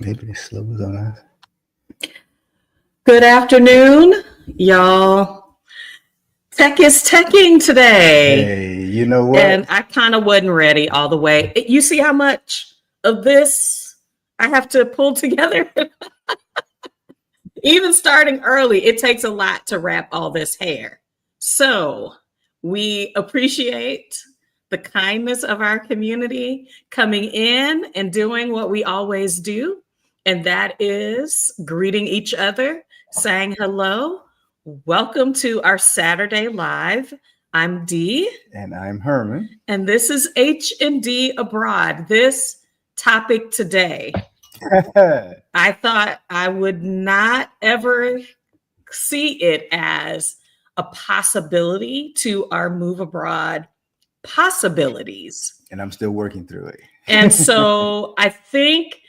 Maybe the slow was on us. Good afternoon, y'all. Tech is teching today. Hey, you know what? And I kind of wasn't ready all the way. You see how much of this I have to pull together? Even starting early, it takes a lot to wrap all this hair. So we appreciate the kindness of our community coming in and doing what we always do. And that is greeting each other, saying hello. Welcome to our Saturday Live. I'm Dee. And I'm Herman. And this is H&D Abroad. This topic today, I thought I would not ever see it as a possibility to our move abroad possibilities. And I'm still working through it. And so I think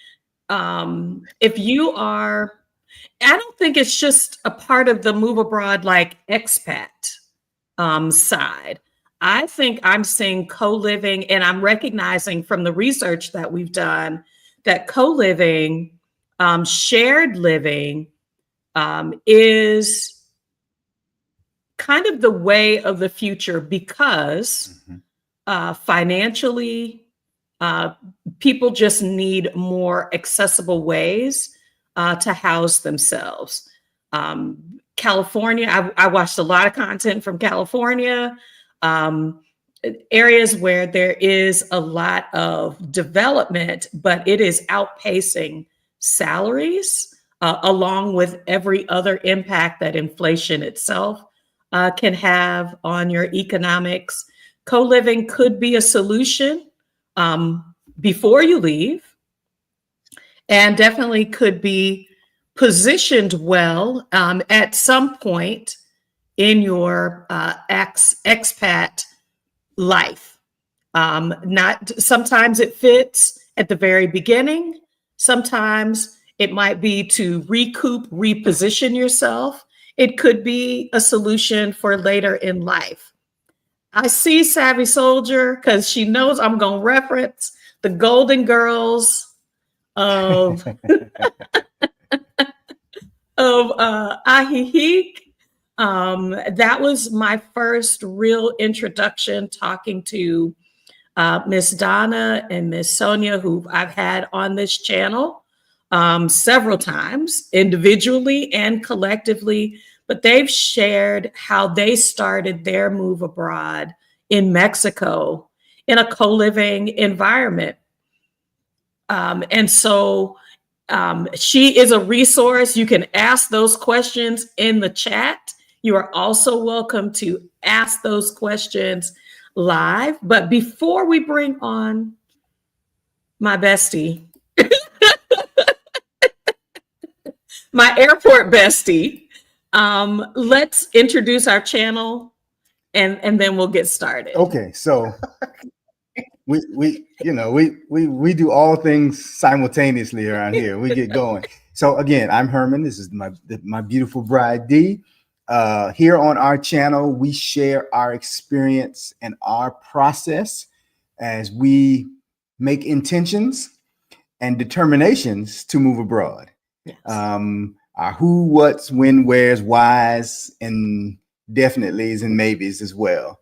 if you are, I don't think it's just a part of the move abroad like expat side. I think I'm seeing co-living, and I'm recognizing from the research that we've done that co-living, shared living is kind of the way of the future because financially, people just need more accessible ways to house themselves. California, I watched a lot of content from California, areas where there is a lot of development, but it is outpacing salaries, along with every other impact that inflation itself can have on your economics. Co-living could be a solution before you leave, and definitely could be positioned well at some point in your expat life. Not sometimes it fits at the very beginning. Sometimes it might be to recoup, reposition yourself. It could be a solution for later in life. I see Savvy Soldier because she knows I'm going to reference the Golden Girls of Ahihik. That was my first real introduction, talking to Miss Donna and Miss Sonia, who I've had on this channel several times, individually and collectively. But they've shared how they started their move abroad in Mexico in a co-living environment. And so she is a resource. You can ask those questions in the chat. You are also welcome to ask those questions live. But before we bring on my bestie, my airport bestie, let's introduce our channel and then we'll get started. Okay, so we do all things simultaneously around here. We get going. So again, I'm Herman. This is my beautiful bride Dee. Here on our channel, we share our experience and our process as we make intentions and determinations to move abroad. Yes. Our who, what's, when, where's, why's, and definitely's and maybes as well.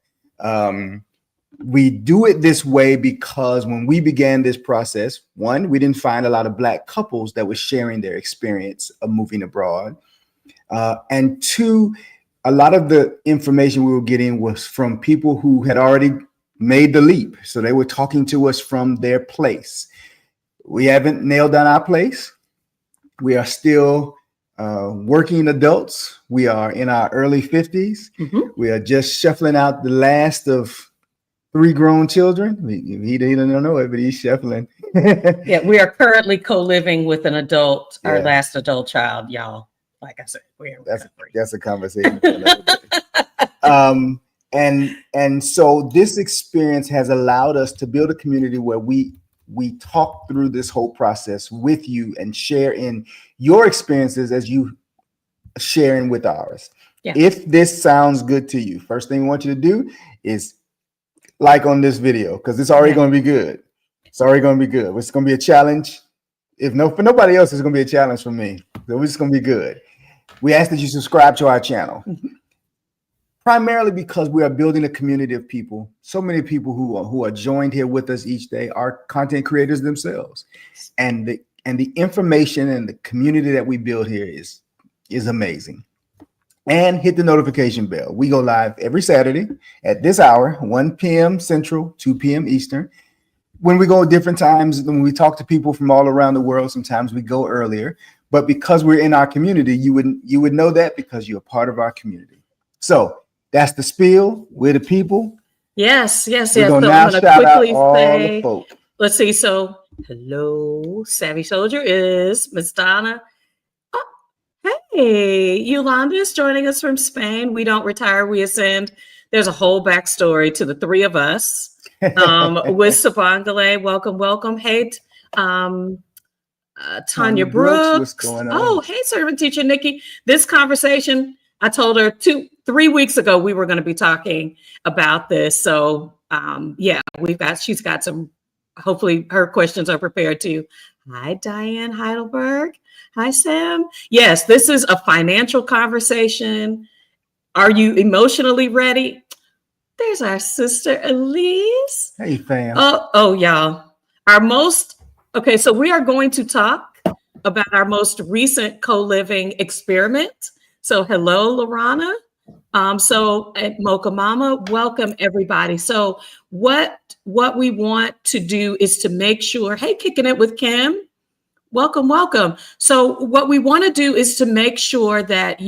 We do it this way because when we began this process, one, we didn't find a lot of Black couples that were sharing their experience of moving abroad. And two, a lot of the information we were getting was from people who had already made the leap. So they were talking to us from their place. We haven't nailed down our place. We are still working adults. We are in our early 50s. We are just shuffling out the last of 3 grown children. He don't know it, but he's shuffling. Yeah, we are currently co-living with an adult, our last adult child, y'all. Like I said, that's a conversation. And so this experience has allowed us to build a community where we talk through this whole process with you and share in your experiences as you sharing with ours. Yeah. If this sounds good to you, first thing we want you to do is like on this video, because it's already going to be good. It's already going to be good. It's going to be a challenge. for nobody else, it's going to be a challenge for me. So it's going to be good. We ask that you subscribe to our channel. Primarily because we are building a community of people. So many people who are joined here with us each day are content creators themselves, and the information and the community that we build here is amazing. And hit the notification bell. We go live every Saturday at this hour, 1 p.m. Central, 2 p.m. Eastern. When we go different times, when we talk to people from all around the world, sometimes we go earlier. But because we're in our community, you would know that because you're a part of our community. So that's the spiel. We're the people. Yes. We're So gonna I'm now going to shout out quickly all say, the folk. let's see. So, hello, Savvy Soldier is Miss Donna. Oh, hey, Yolanda is joining us from Spain. We don't retire, we ascend. There's a whole backstory to the three of us. With Sabangale, welcome. Hey, Tanya Brooks. What's going on? Oh, hey, servant teacher Nikki. This conversation, I told her 3 weeks ago we were going to be talking about this. So yeah, she's got some, hopefully her questions are prepared too. Hi, Diane Heidelberg. Hi, Sam. Yes, this is a financial conversation. Are you emotionally ready? There's our sister Elise. Hey, fam. Oh, y'all. Okay, so we are going to talk about our most recent co-living experiment. So hello, Lorana. So at Mocha Mama, welcome everybody. So what we want to do is to make sure, hey, kicking it with Kim. Welcome. So what we want to do is to make sure that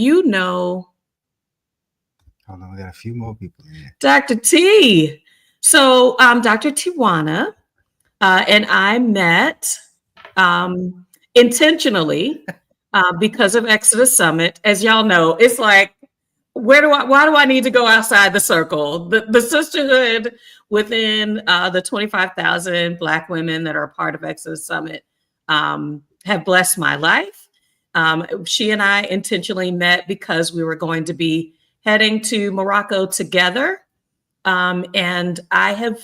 Hold on, we got a few more people in here. Dr. T. So Dr. Tijuana and I met intentionally because of Exodus Summit. As y'all know, it's like, why do I need to go outside the circle? The sisterhood within the 25,000 Black women that are a part of Exodus Summit have blessed my life. She and I intentionally met because we were going to be heading to Morocco together. And I have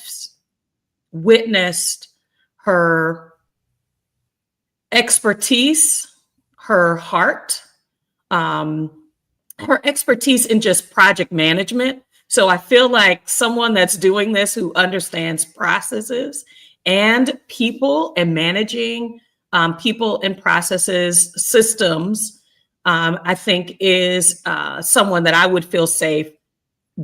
witnessed her expertise, her heart, her expertise in just project management. So I feel like someone that's doing this who understands processes and people and managing people and processes, systems, I think is someone that I would feel safe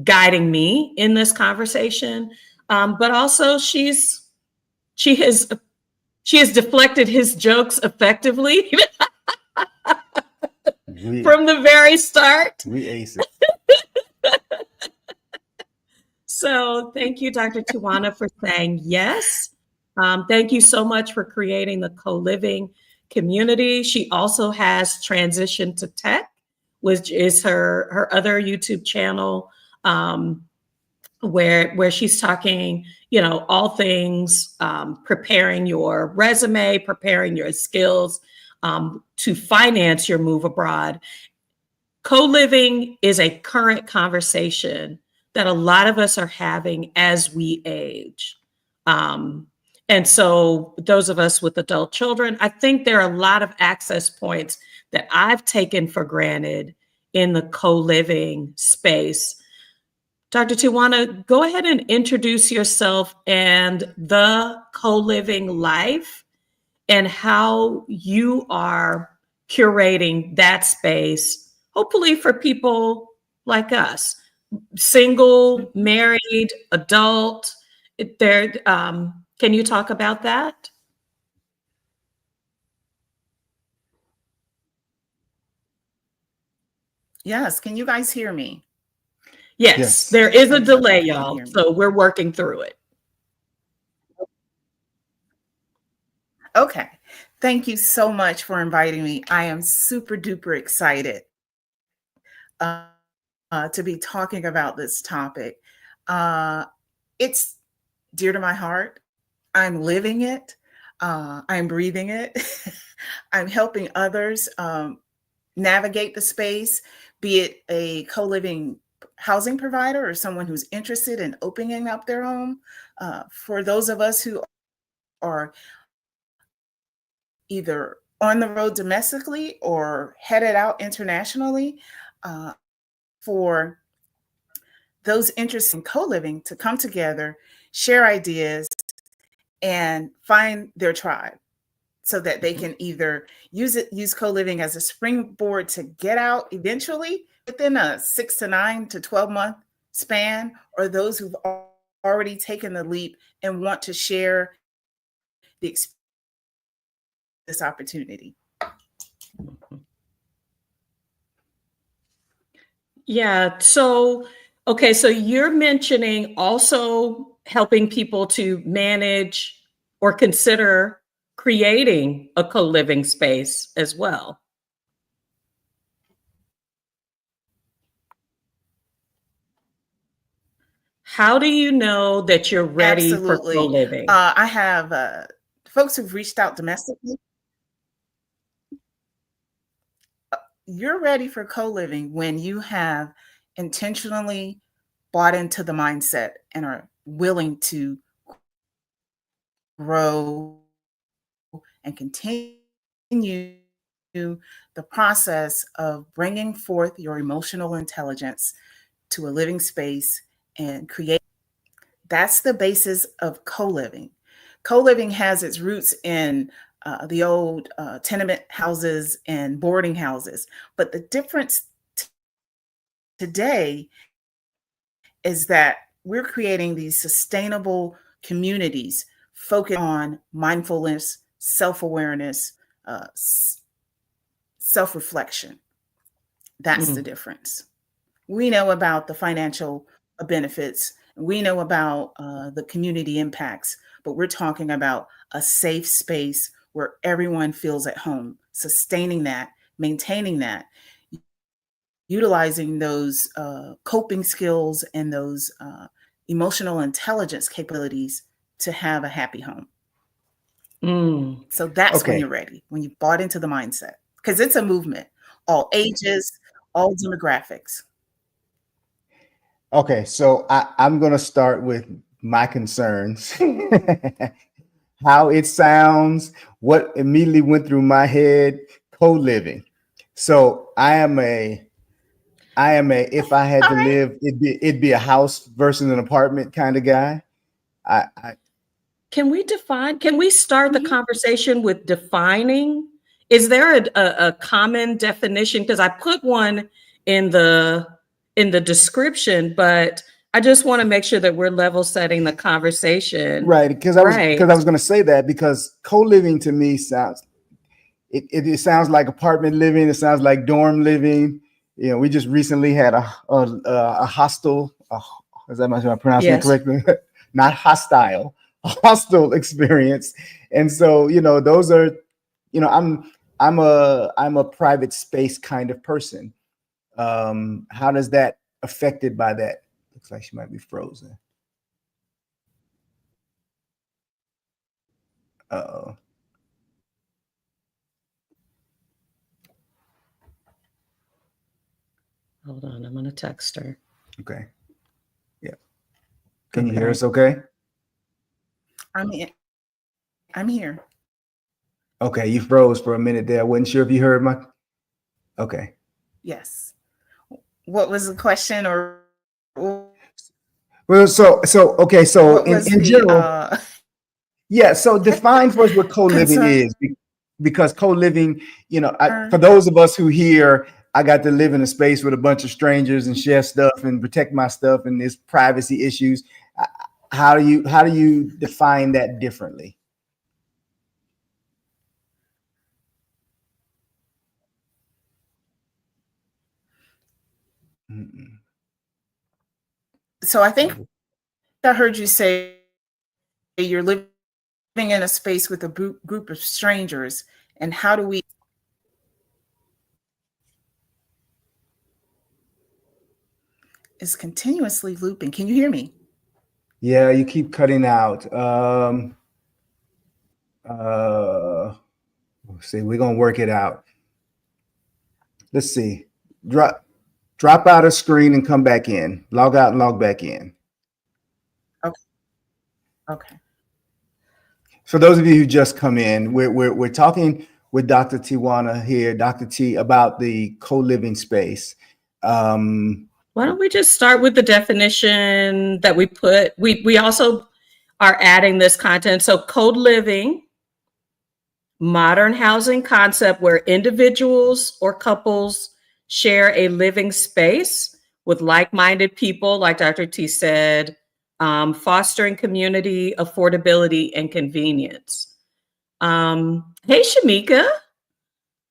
guiding me in this conversation. But also she has deflected his jokes effectively from the very start. We ace it. So thank you, Dr. Tijuana, for saying yes. Thank you so much for creating the co-living community. She also has Transition to Tech, which is her other YouTube channel, where she's talking, all things preparing your resume, preparing your skills to finance your move abroad. Co-living is a current conversation that a lot of us are having as we age. And so those of us with adult children, I think there are a lot of access points that I've taken for granted in the co-living space. Dr. Tijuana, go ahead and introduce yourself and the co-living life and how you are curating that space, hopefully for people like us, single, married, adult. Can you talk about that? Yes. Can you guys hear me? Yes. There is a delay, y'all. So we're working through it. Okay. Thank you so much for inviting me. I am super duper excited to be talking about this topic. It's dear to my heart. I'm living it. I'm breathing it. I'm helping others navigate the space, be it a co-living housing provider or someone who's interested in opening up their home. For those of us who are either on the road domestically or headed out internationally, for those interested in co-living to come together, share ideas, and find their tribe so that they can either use co-living as a springboard to get out eventually within a 6 to 9 to 12 month span, or those who've already taken the leap and want to share the this opportunity. Yeah. So, okay. So you're mentioning also helping people to manage or consider creating a co-living space as well. How do you know that you're ready for Absolutely. co-living? I have folks who've reached out domestically. You're ready for co-living when you have intentionally bought into the mindset and are willing to grow and continue the process of bringing forth your emotional intelligence to a living space and create. That's the basis of co-living. Co-living has its roots in the old tenement houses and boarding houses, but the difference today is that we're creating these sustainable communities focused on mindfulness, self-awareness, uh, self-reflection. That's the Mm. difference. We know about the financial benefits. We know about the community impacts, but we're talking about a safe space where everyone feels at home, sustaining that, maintaining that, utilizing those coping skills and those emotional intelligence capabilities to have a happy home. Mm. So that's when Okay. you're ready, when you bought into the mindset, because it's a movement, all ages, all demographics. Okay. So I'm going to start with my concerns, how it sounds, what immediately went through my head, co-living. So if I had All to right. live, it'd be a house versus an apartment kind of guy. I Can we start the Mhm. conversation with defining? Is there a common definition? Because I put one in the description, but I just want to make sure that we're level setting the conversation. right, because I Right. was going to say that because co-living to me sounds it sounds like apartment living. It sounds like dorm living. You know, we just recently had a hostel. Is that am I pronouncing that Yes. correctly? Not hostile, a hostile experience. And so, those are, I'm a private space kind of person. How does that affected by that? Looks like she might be frozen. Uh-oh. Hold on, I'm gonna text her. Okay. Yeah. Can you hear Okay. us okay? I'm in, I'm here. Okay, you froze for a minute there. I wasn't sure if you heard my. Okay. Yes. What was the question, or Well, okay, so what in was in the general, yeah. So define for us what co-living concern? is, because co-living, for those of us who hear, I got to live in a space with a bunch of strangers and share stuff and protect my stuff, and there's privacy issues. How do you define that differently? Mm-mm. So I think I heard you say you're living in a space with a group of strangers, and how do we is continuously looping. Can you hear me? Yeah, you keep cutting out. Uh, let's see, we're gonna work it out. Let's see. Drop out of screen and come back in. Log out and log back in. Okay. Okay. For those of you who just come in, we're talking with Dr. Tijuana here, Dr. T, about the co-living space. Why don't we just start with the definition that we put? We also are adding this content. So co-living, modern housing concept where individuals or couples share a living space with like-minded people, like Dr. T said, fostering community, affordability, and convenience. Hey, Shamika.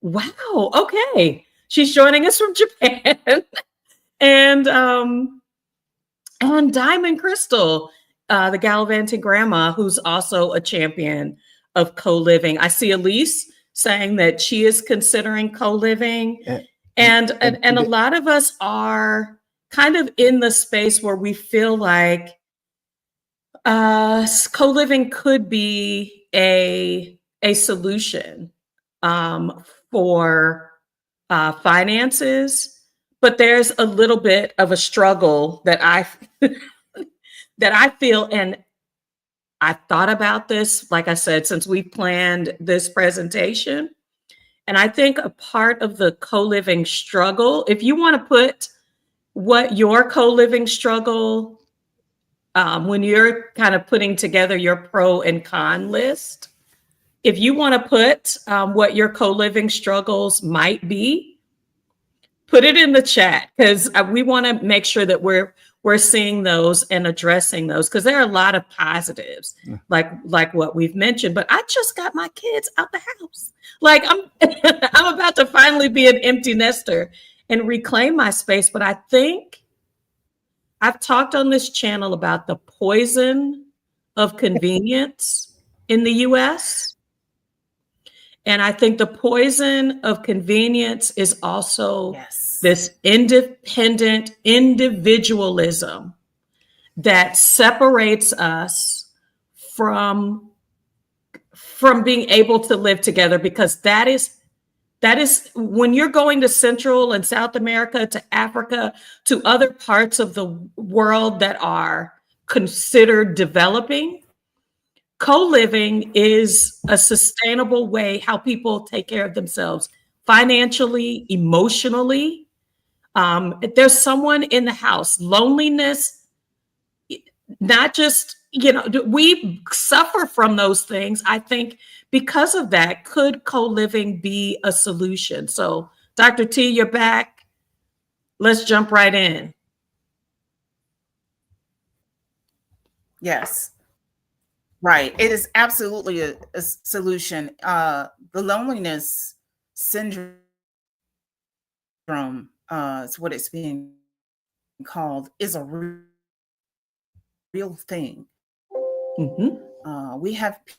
Wow. Okay. She's joining us from Japan. and Diamond Crystal, the gallivanting grandma, who's also a champion of co-living. I see Elise saying that she is considering co-living. And a lot of us are kind of in the space where we feel like co-living could be a solution for finances, but there's a little bit of a struggle that I that I feel, and I've thought about this, like I said, since we planned this presentation. And I think a part of the co-living struggle, if you want to put what your co-living struggle, when you're kind of putting together your pro and con list, if you want to put what your co-living struggles might be, put it in the chat, because we want to make sure that we're seeing those and addressing those, because there are a lot of positives, like what we've mentioned. But I just got my kids out the house. Like I'm I'm about to finally be an empty nester and reclaim my space. But I think I've talked on this channel about the poison of convenience in the US. And I think the poison of convenience is also this independent individualism that separates us from being able to live together, because that is when you're going to Central and South America, to Africa, to other parts of the world that are considered developing. Co-living is a sustainable way how people take care of themselves financially, emotionally. There's someone in the house. Loneliness, not just, we suffer from those things. I think because of that, could co-living be a solution? So, Dr. T, you're back. Let's jump right in. Yes. Right. It is absolutely a solution. The loneliness syndrome is what it's being called, is a real thing. Mm-hmm. We have people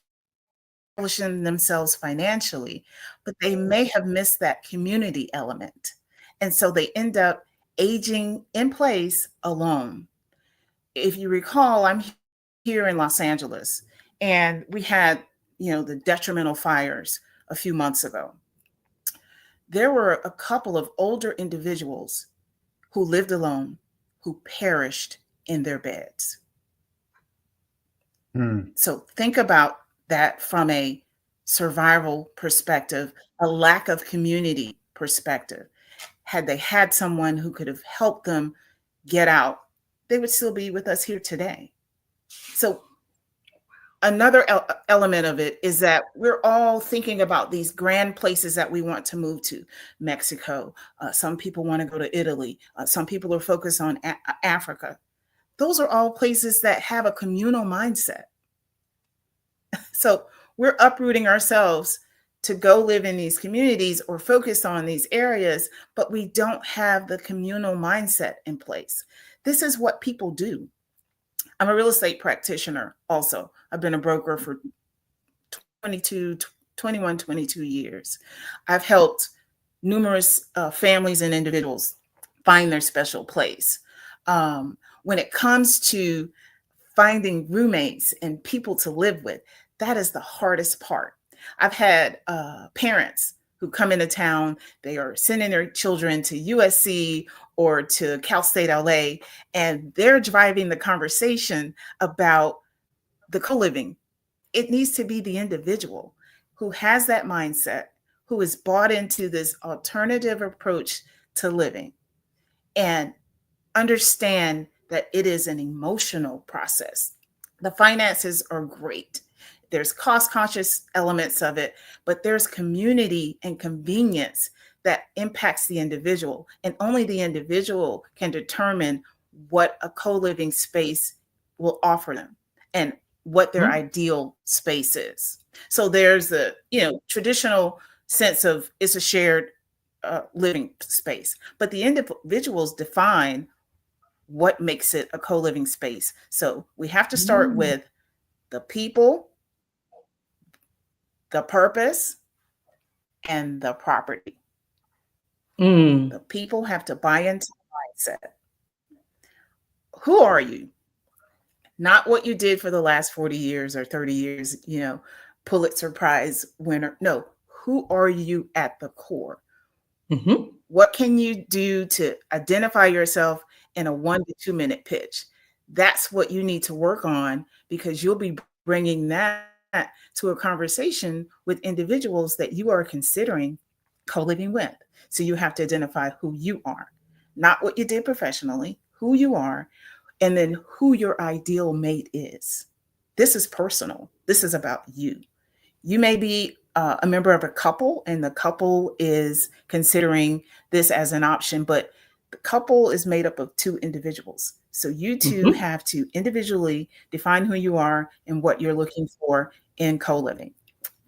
establishing themselves financially, but they may have missed that community element. And so they end up aging in place alone. If you recall, I'm here in Los Angeles, and we had, the detrimental fires a few months ago. There were a couple of older individuals who lived alone, who perished in their beds. So think about that from a survival perspective, a lack of community perspective. Had they had someone who could have helped them get out, they would still be with us here today. So another element of it is that we're all thinking about these grand places that we want to move to. Mexico. Some people want to go to Italy. Some people are focused on Africa. Those are all places that have a communal mindset. So we're uprooting ourselves to go live in these communities or focus on these areas, but we don't have the communal mindset in place. This is what people do. I'm a real estate practitioner also. I've been a broker for 22 years. I've helped numerous families and individuals find their special place. When it comes to finding roommates and people to live with, that is the hardest part. I've had parents who come into town, they are sending their children to USC or to Cal State LA, and they're driving the conversation about the co-living it needs to be the individual who has that mindset, who is bought into this alternative approach to living, and understand that it is an emotional process. The finances are great. There's cost conscious elements of it, but there's community and convenience that impacts the individual. And only the individual can determine what a co-living space will offer them and what their ideal space is. So there's the, traditional sense of it's a shared living space, but the individuals define what makes it a co-living space. So we have to start with the people, the purpose, and the property. The people have to buy into the mindset. Who are you? Not what you did for the last 40 years or 30 years, Pulitzer Prize winner. No, who are you at the core? What can you do to identify yourself in a 1 to 2 minute pitch? That's what you need to work on, because you'll be bringing that to a conversation with individuals that you are considering co-living with. So you have to identify who you are, not what you did professionally, who you are, and then who your ideal mate is. This is personal. This is about you. You may be a member of a couple, and the couple is considering this as an option, but the couple is made up of two individuals. So you two have to individually define who you are and what you're looking for in co-living.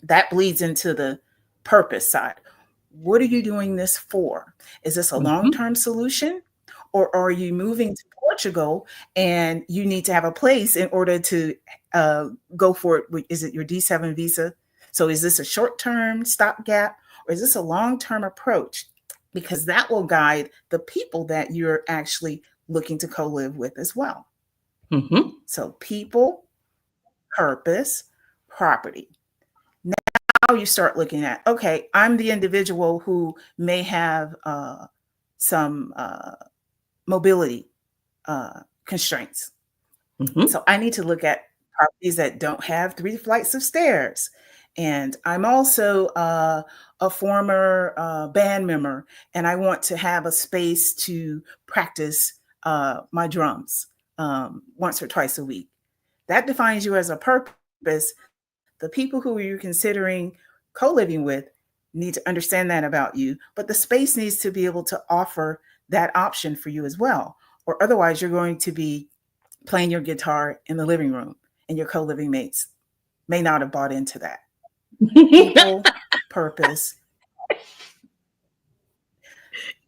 That bleeds into the purpose side. What are you doing this for? Is this a long-term solution? Or are you moving to Portugal and you need to have a place in order to go for it? Is it your D7 visa? So is this a short-term stopgap, or is this a long-term approach? Because that will guide the people that you're actually looking to co-live with as well. So people, purpose, property. Now you start looking at, okay, I'm the individual who may have some mobility constraints. So I need to look at properties that don't have 3 flights of stairs. And I'm also a former band member, and I want to have a space to practice my drums once or twice a week. That defines you as a purpose. The people who you're considering co-living with need to understand that about you, but the space needs to be able to offer that option for you as well. Or otherwise, you're going to be playing your guitar in the living room, and your co-living mates may not have bought into that. People, purpose.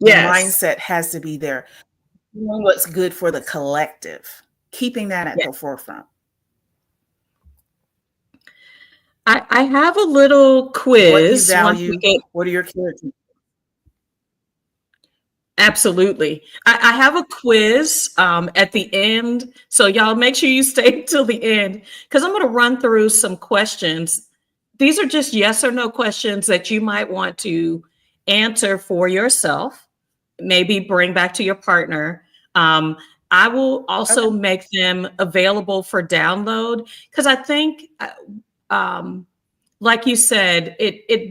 Yes. The mindset has to be there. Doing what's good for the collective, keeping that at the forefront. I have a little quiz. What you value, what are your characters? Absolutely. I have a quiz at the end. So y'all make sure you stay till the end, because I'm going to run through some questions. These are just yes or no questions that you might want to answer for yourself, maybe bring back to your partner. I will also make them available for download, because I think, like you said,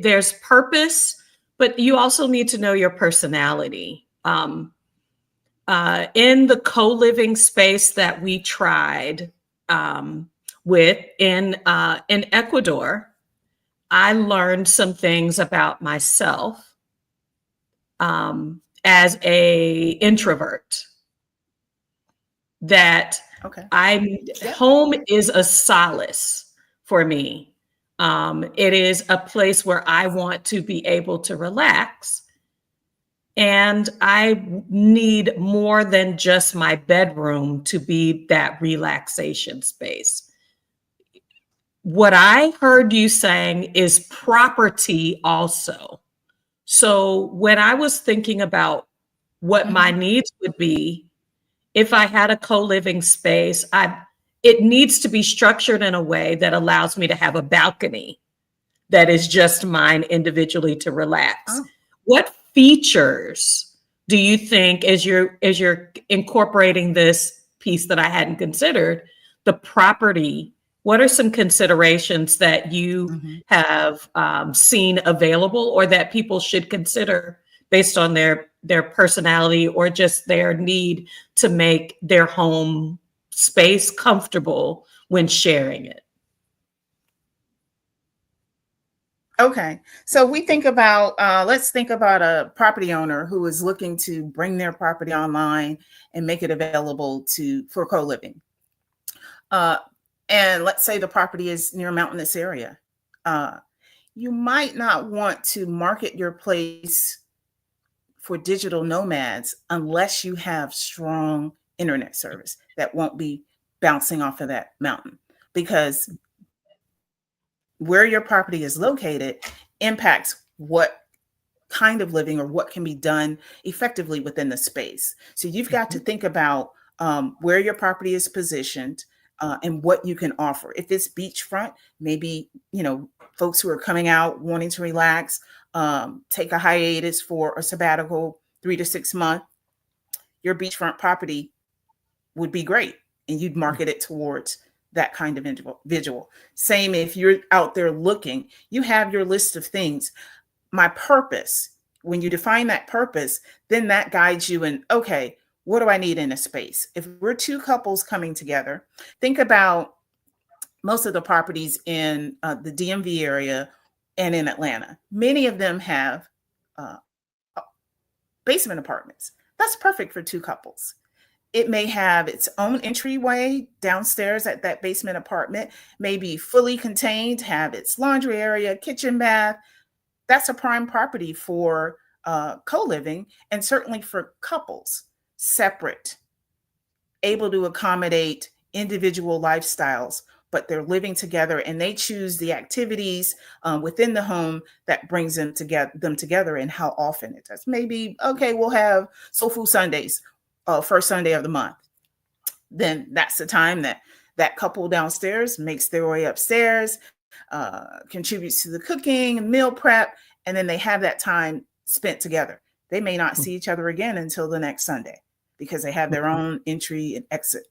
there's purpose, but you also need to know your personality. In the co-living space that we tried with in Ecuador, I learned some things about myself as a introvert. That home is a solace for me. It is a place where I want to be able to relax. And I need more than just my bedroom to be that relaxation space. What I heard you saying is property also. So when I was thinking about what my needs would be, if I had a co-living space, it needs to be structured in a way that allows me to have a balcony that is just mine individually to relax. What features do you think, as you're incorporating this piece that I hadn't considered, the property What are some considerations that you have seen available, or that people should consider based on their personality or just their need to make their home space comfortable when sharing it? Okay, so we think about, let's think about a property owner who is looking to bring their property online and make it available for co-living. And let's say the property is near a mountainous area. You might not want to market your place for digital nomads unless you have strong internet service that won't be bouncing off of that mountain, because where your property is located impacts what kind of living or what can be done effectively within the space. So you've got to think about where your property is positioned and what you can offer. If it's beachfront, maybe, folks who are coming out wanting to relax, take a hiatus for a sabbatical 3 to 6 months, your beachfront property would be great, and you'd market it towards that kind of individual. Same if you're out there looking, you have your list of things. My purpose, when you define that purpose, then that guides you in, okay, what do I need in a space? If we're two couples coming together, think about most of the properties in the DMV area and in Atlanta. Many of them have basement apartments. That's perfect for two couples. It may have its own entryway downstairs at that basement apartment, may be fully contained, have its laundry area, kitchen, bath. That's a prime property for co-living, and certainly for couples, separate, able to accommodate individual lifestyles, but they're living together and they choose the activities within the home that brings them together and how often it does. Maybe, okay, we'll have soul food Sundays, first Sunday of the month. Then that's the time that couple downstairs makes their way upstairs, contributes to the cooking and meal prep, and then they have that time spent together. They may not see each other again until the next Sunday because they have their own entry and exit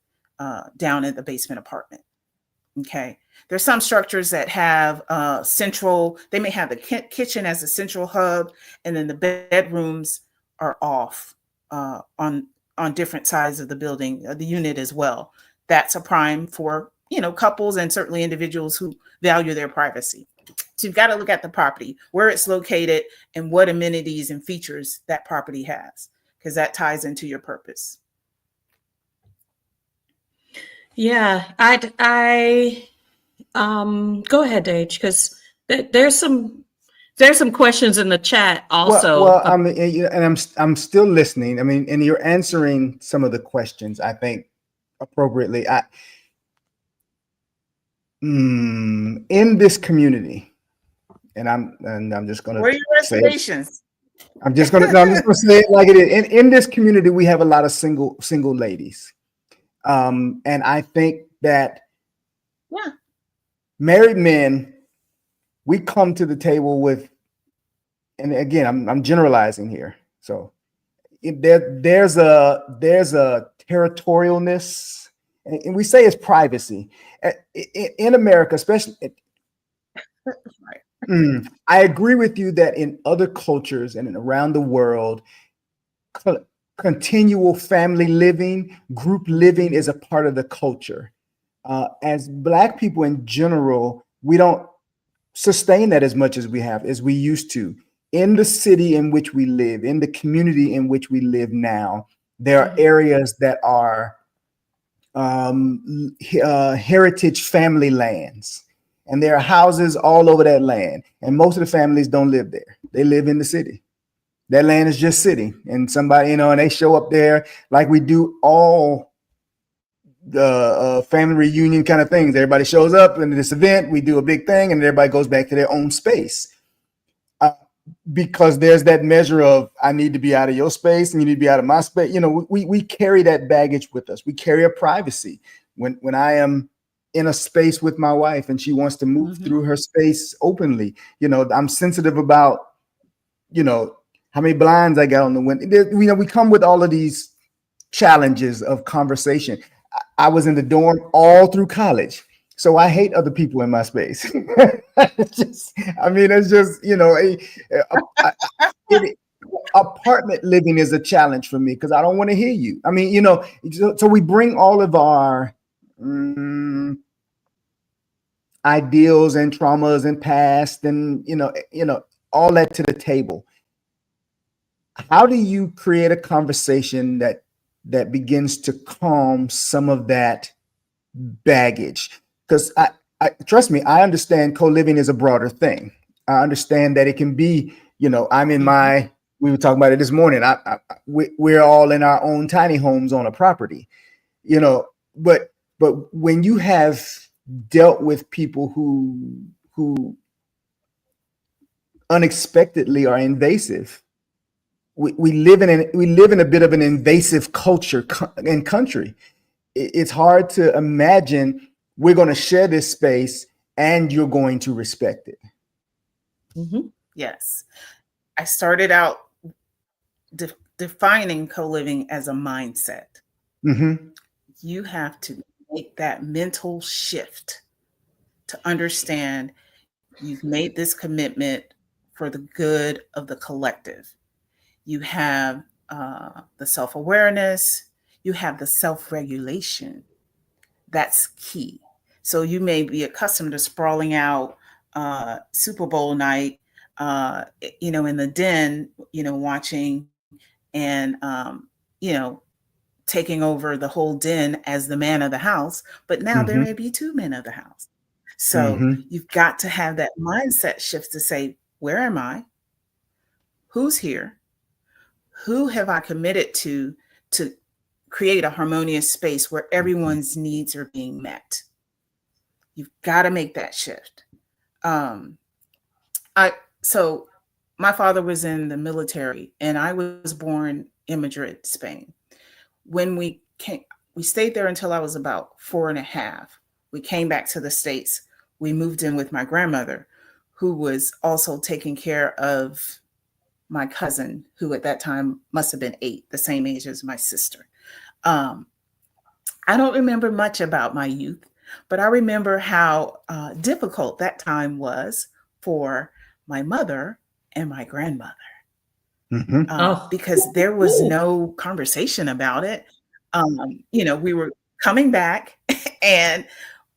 down in the basement apartment. Okay. There's some structures that have they may have the kitchen as a central hub, and then the bedrooms are off on different sides of the building, the unit as well. That's a prime for, couples and certainly individuals who value their privacy. So you've got to look at the property, where it's located, and what amenities and features that property has, because that ties into your purpose. Yeah, I go ahead, Dage, because there's some questions in the chat also. Well, I mean, and I'm still listening. I mean, and you're answering some of the questions, I think, appropriately. In this community, and I'm just going to. What are your reservations? I'm just going to say it like it is. In this community, we have a lot of single ladies, and I think that married men, we come to the table with, and again, I'm generalizing here. So there's a territorialness, and we say it's privacy in America, especially. I agree with you that in other cultures and around the world, continual family living, group living is a part of the culture. As Black people in general, we don't sustain that as much as we used to. In the city in which we live, in the community in which we live now, there are areas that are heritage family lands. And there are houses all over that land. And most of the families don't live there. They live in the city. That land is just sitting. And somebody, and they show up there like we do all the family reunion kind of things. Everybody shows up in this event. We do a big thing and everybody goes back to their own space. Because there's that measure of, I need to be out of your space and you need to be out of my space. We carry that baggage with us. We carry a privacy. When I am in a space with my wife and she wants to move through her space openly, I'm sensitive about, how many blinds I got on the window. We come with all of these challenges of conversation. I was in the dorm all through college. So I hate other people in my space. It's just, I mean, it's just, it, apartment living is a challenge for me because I don't want to hear you. I mean, so we bring all of our ideals and traumas and past and all that to the table. How do you create a conversation that begins to calm some of that baggage? Because I trust me, I understand co-living is a broader thing. I understand that it can be, I'm in my, we were talking about it this morning. We're all in our own tiny homes on a property, but when you have dealt with people who unexpectedly are invasive, we live in a bit of an invasive culture and country. It's hard to imagine we're going to share this space and you're going to respect it. Yes. I started out defining co-living as a mindset. You have to make that mental shift to understand you've made this commitment for the good of the collective. You have the self-awareness, you have the self-regulation. That's key. So you may be accustomed to sprawling out Super Bowl night, in the den, watching and, taking over the whole den as the man of the house. But now there may be two men of the house. So you've got to have that mindset shift to say, where am I? Who's here? Who have I committed to create a harmonious space where everyone's needs are being met? You've got to make that shift. So my father was in the military and I was born in Madrid, Spain. When we stayed there until I was about 4.5. We came back to the States. We moved in with my grandmother, who was also taking care of my cousin, who at that time must have been 8, the same age as my sister. I don't remember much about my youth, but I remember how difficult that time was for my mother and my grandmother. Because there was no conversation about it. We were coming back and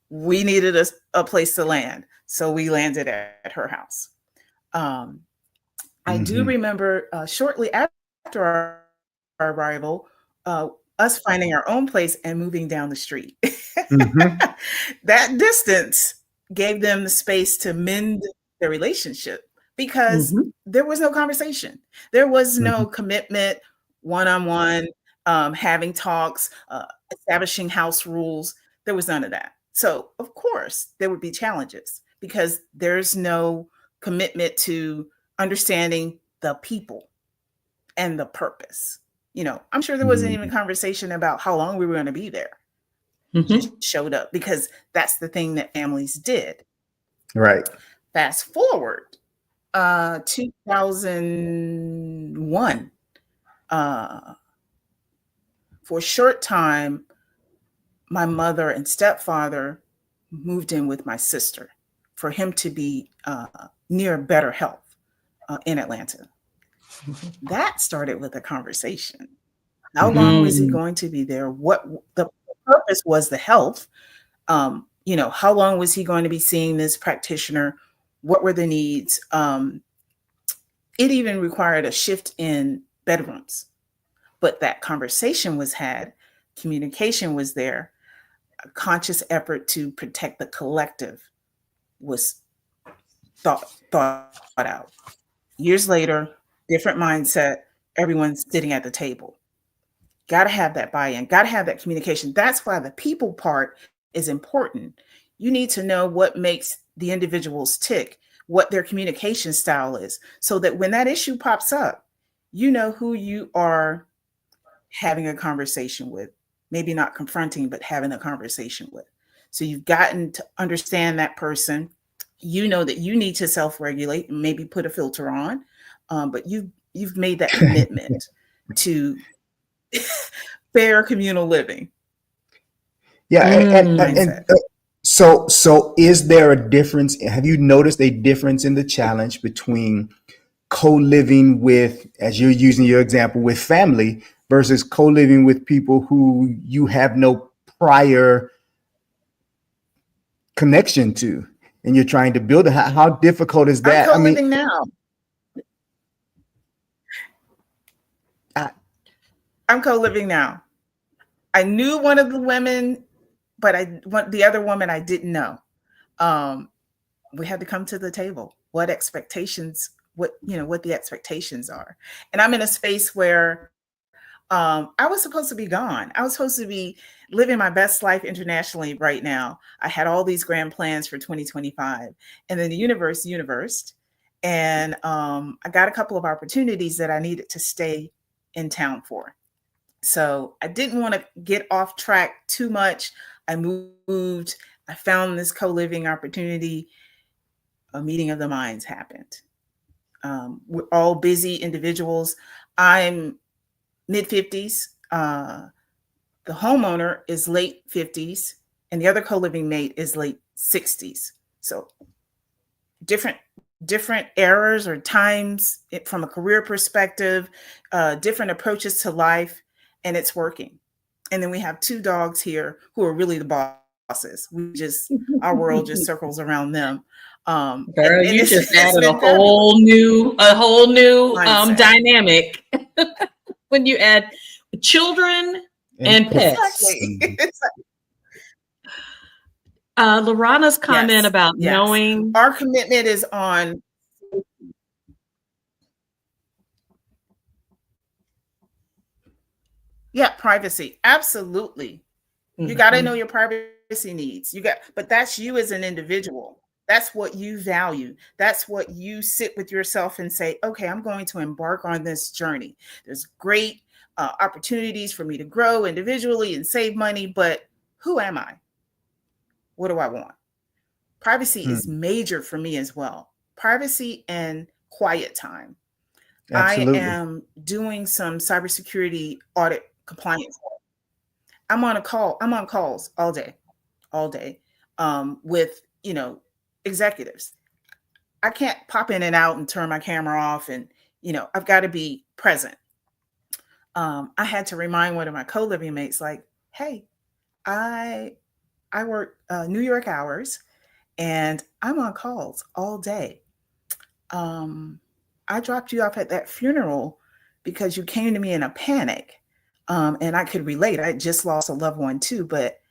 we needed a place to land. So we landed at her house. I do remember shortly after our arrival, us finding our own place and moving down the street. That distance gave them the space to mend their relationship because there was no conversation. There was no commitment, one-on-one, having talks, establishing house rules. There was none of that. So, of course, there would be challenges because there's no commitment to understanding the people and the purpose. I'm sure there wasn't even conversation about how long we were going to be there. Just showed up because that's the thing that families did. Right. Fast forward, 2001, for a short time, my mother and stepfather moved in with my sister for him to be near better health in Atlanta. That started with a conversation. How long was he going to be there? What the purpose was, the health. How long was he going to be seeing this practitioner? What were the needs? It even required a shift in bedrooms. But that conversation was had, communication was there, a conscious effort to protect the collective was thought out. Years later, different mindset, everyone's sitting at the table. Got to have that buy-in, got to have that communication. That's why the people part is important. You need to know what makes the individuals tick, what their communication style is, so that when that issue pops up, you know who you are having a conversation with, maybe not confronting, but having a conversation with. So you've gotten to understand that person. You know that you need to self-regulate and maybe put a filter on, but you've made that commitment to fair communal living. Yeah, and So is there a difference? Have you noticed a difference in the challenge between co-living with, as you're using your example, with family versus co-living with people who you have no prior connection to, and you're trying to build how difficult is I'm that? I mean, co-living now. I, I'm co-living now. I knew one of the women, but the other woman I didn't know. We had to come to the table. What expectations? What the expectations are. And I'm in a space where I was supposed to be gone. I was supposed to be living my best life internationally right now. I had all these grand plans for 2025, and then the universe, and I got a couple of opportunities that I needed to stay in town for. So I didn't want to get off track too much. I moved. I found this co-living opportunity. A meeting of the minds happened. We're all busy individuals. I'm mid 50s. The homeowner is late 50s, and the other co-living mate is late 60s. So different eras or times from a career perspective, different approaches to life, and it's working. And then we have 2 dogs here who are really the bosses. Our world just circles around them. Girl, you just added a whole new dynamic when you add children and pets. Exactly. Lorana's comment about knowing our commitment is on privacy. Absolutely. Mm-hmm. You got to know your privacy needs. But that's you as an individual. That's what you value. That's what you sit with yourself and say, okay, I'm going to embark on this journey. There's great opportunities for me to grow individually and save money, but who am I? What do I want? Privacy is major for me as well. Privacy and quiet time. Absolutely. I am doing some cybersecurity audit compliance. I'm on calls all day with, executives. I can't pop in and out and turn my camera off, and, I've got to be present. I had to remind one of my co-living mates, like, hey, I work New York hours and I'm on calls all day. I dropped you off at that funeral because you came to me in a panic. And I could relate. I just lost a loved one too, but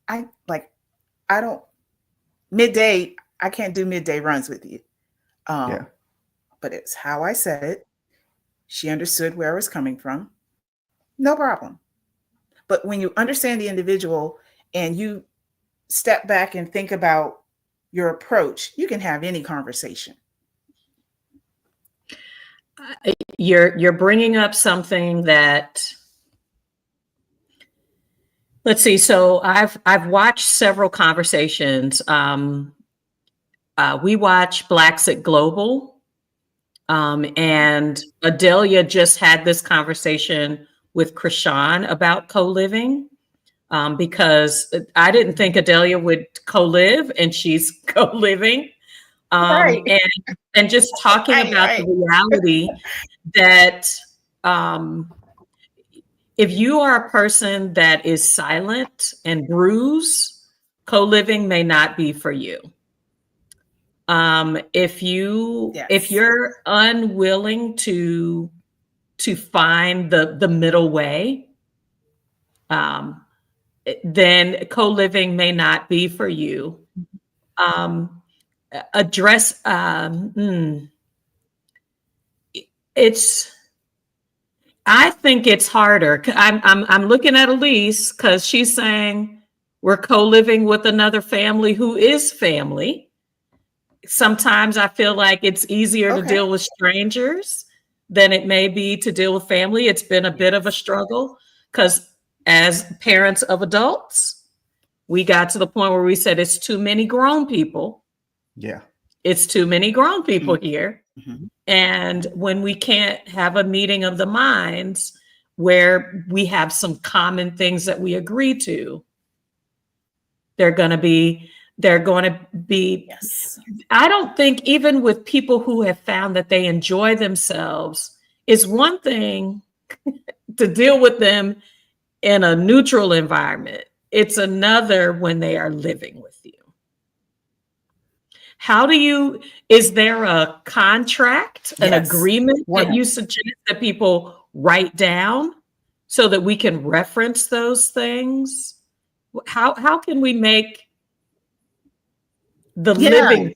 I can't do midday runs with you. But it's how I said it. She understood where I was coming from. No problem. But when you understand the individual and you step back and think about your approach, you can have any conversation. You're bringing up something that, let's see. So I've watched several conversations. We watch Blacks at Global, and Adelia just had this conversation with Krishan about co-living, because I didn't think Adelia would co-live, and she's co-living. Right. And just talking about the reality that if you are a person that is silent and bruised, co-living may not be for you. If you're unwilling to find the middle way, then co-living may not be for you. I think it's harder. I'm looking at Elise because she's saying we're co-living with another family who is family. Sometimes I feel like it's easier to deal with strangers than it may be to deal with family. It's been a bit of a struggle because as parents of adults, we got to the point where we said it's too many grown people. Yeah. It's too many grown people here. Mm-hmm. And when we can't have a meeting of the minds where we have some common things that we agree to, They're going to be, Yes. I don't think even with people who have found that they enjoy themselves, it's one thing to deal with them in a neutral environment. It's another when they are living with you. Is there a contract, an Yes. agreement that you suggest that people write down so that we can reference those things? How can we make the Yeah. living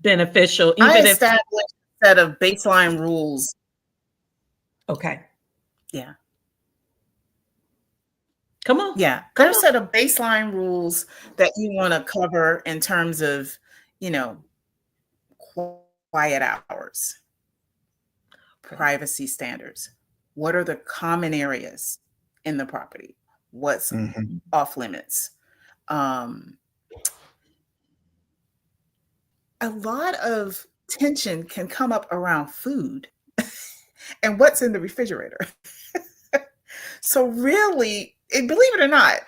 beneficial, I even if, established a set of baseline rules. okay, Yeah. come on. Yeah. There's a set of baseline rules that you want to cover in terms of, you know, quiet hours, privacy standards. What are the common areas in the property? What's off limits? A lot of tension can come up around food and what's in the refrigerator. So really, believe it or not,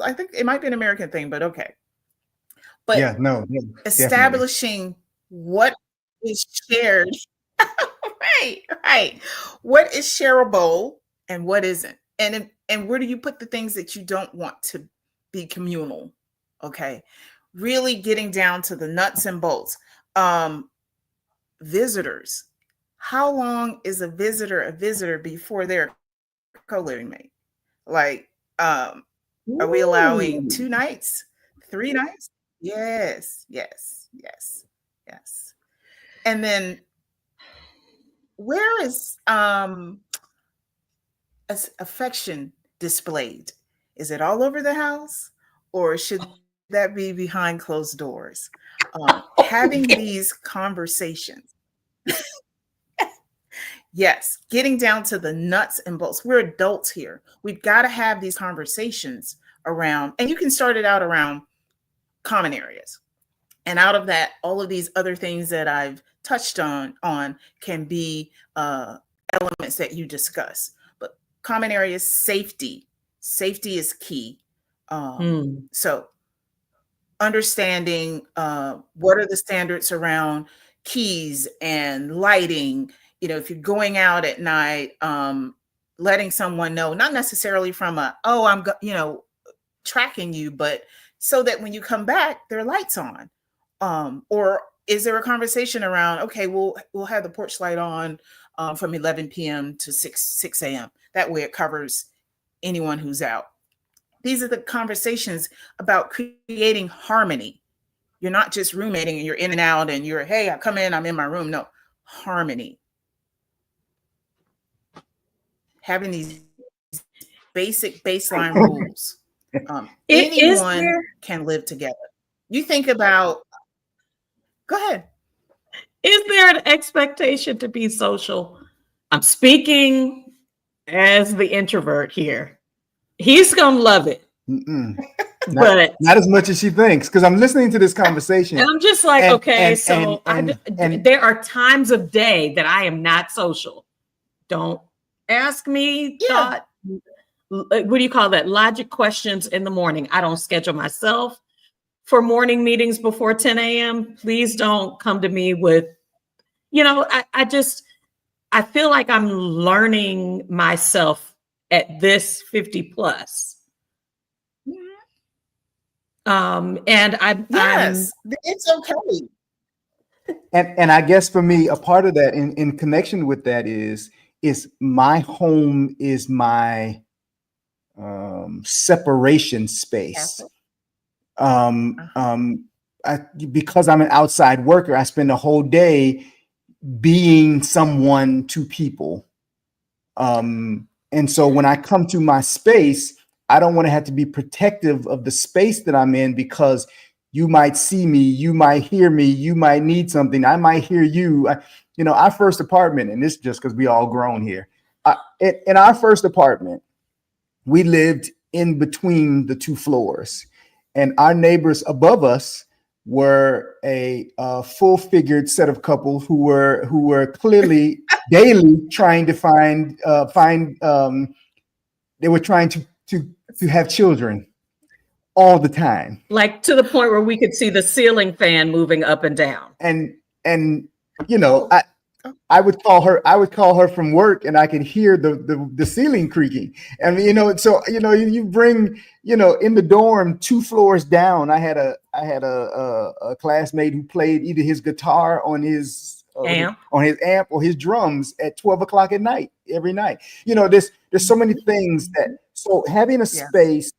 I think it might be an American thing, but okay. But yeah, no, establishing what is shared, right. What is shareable and what isn't, and where do you put the things that you don't want to be communal? Okay, really getting down to the nuts and bolts. Visitors. How long is a visitor before they're co-living mate? Like, are we allowing 2 nights, 3 nights? Yes. And then where is affection displayed? Is it all over the house, or should that be behind closed doors? Having these conversations. Yes, getting down to the nuts and bolts. We're adults here. We've got to have these conversations around, and you can start it out around common areas. And out of that, all of these other things that I've touched on can be elements that you discuss. But common areas, safety is key. So understanding what are the standards around keys and lighting. You know, if you're going out at night, letting someone know, not necessarily from I'm tracking you, but so that when you come back, there are lights on. Or is there a conversation around, okay, we'll have the porch light on from 11 p.m. to 6 a.m. That way it covers anyone who's out. These are the conversations about creating harmony. You're not just roommating and you're in and out and you're, hey, I come in, I'm in my room. No, harmony. Having these basic baseline rules. Anyone can live together. You think about, go ahead. Is there an expectation to be social? I'm speaking as the introvert here. He's going to love it. But not as much as she thinks, because I'm listening to this conversation. And I'm just like, there are times of day that I am not social. Don't ask me what do you call that? Logic questions in the morning. I don't schedule myself for morning meetings before 10 a.m. Please don't come to me with, I feel like I'm learning myself at this 50 plus. And it's okay. And I guess for me, a part of that in connection with that is my home is my separation space. Because I'm an outside worker, I spend the whole day being someone to people. And so when I come to my space, I don't want to have to be protective of the space that I'm in, because you might see me, you might hear me, you might need something, I might hear you. Our first apartment, and this is just because we all grown here. In our first apartment, we lived in between the 2 floors, and our neighbors above us were a full-figured set of couples who were clearly daily trying to find. They were trying to have children. all the time. Like to the point where we could see the ceiling fan moving up and down. And you know, I would call her from work and I could hear the ceiling creaking. And you know, so you know, you bring, you know, in the dorm 2 floors down, I had a classmate who played either his guitar on his amp or his drums at 12 o'clock at night every night. You know, there's so many things that, so having a space,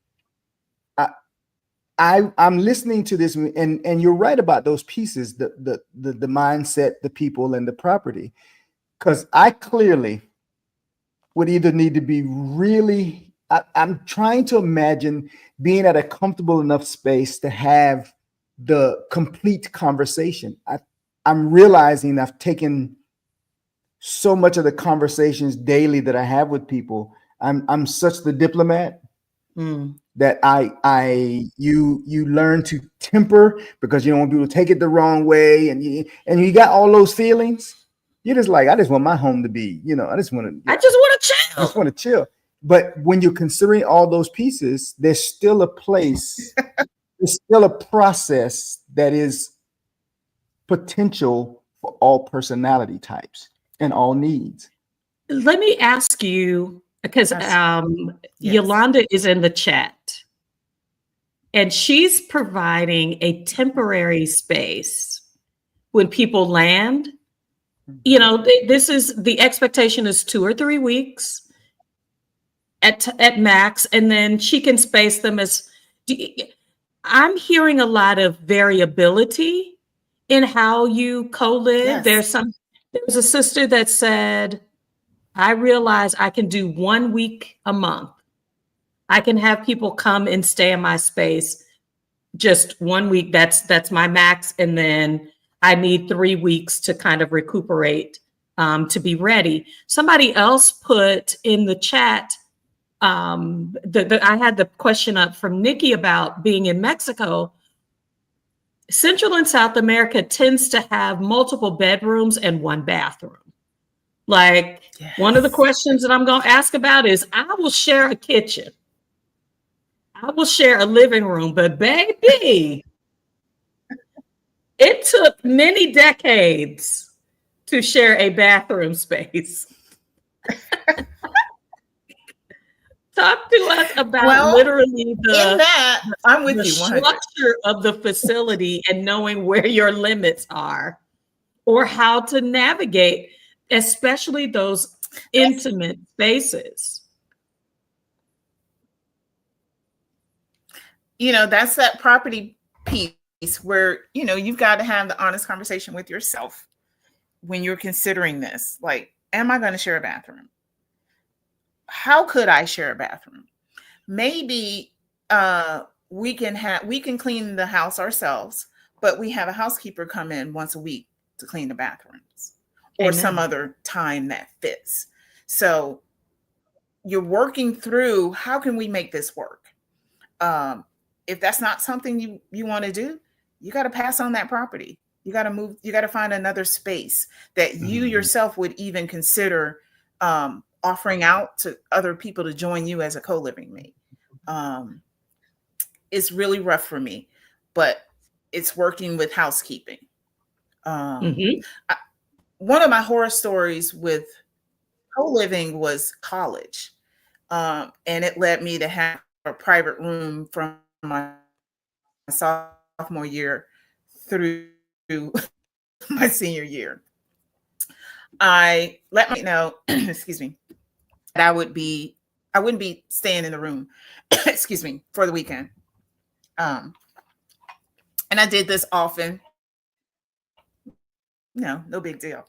I'm listening to this, and you're right about those pieces, the mindset, the people, and the property, because I clearly would either need to be really, I'm trying to imagine being at a comfortable enough space to have the complete conversation. I'm realizing I've taken so much of the conversations daily that I have with people. I'm such the diplomat that you learn to temper, because you don't want people to take it the wrong way, and you got all those feelings. You're just like, I just want my home to be, you know, I just want to chill. But when you're considering all those pieces, there's still a place, there's still a process that is potential for all personality types and all needs. Let me ask you, because Yolanda is in the chat, and she's providing a temporary space when people land. You know, this is, the expectation is 2 or 3 weeks at max, and then she can space them as. I'm hearing a lot of variability in how you co-live. Yes. There was a sister that said, I realize I can do 1 week a month. I can have people come and stay in my space just 1 week. That's my max. And then I need 3 weeks to kind of recuperate, to be ready. Somebody else put in the chat, I had the question up from Nikki about being in Mexico. Central and South America tends to have multiple bedrooms and 1 bathroom. Like, one of the questions that I'm going to ask about is, I will share a kitchen. I will share a living room, but baby, it took many decades to share a bathroom space. Talk to us about literally I'm with the you, structure of the facility and knowing where your limits are, or how to navigate, especially those intimate spaces. You know, that's that property piece where, you know, you've got to have the honest conversation with yourself when you're considering this. Like, am I going to share a bathroom? How could I share a bathroom? Maybe we can clean the house ourselves, but we have a housekeeper come in once a week to clean the bathrooms, or some other time that fits. So you're working through, how can we make this work? If that's not something you want to do, you got to pass on that property. You got to move. You got to find another space that you yourself would even consider offering out to other people to join you as a co-living mate. It's really rough for me, but it's working with housekeeping. One of my horror stories with co-living was college. And it led me to have a private room from my sophomore year through my senior year. I let me know, excuse me, that I wouldn't be staying in the room, excuse me, for the weekend. And I did this often. No big deal.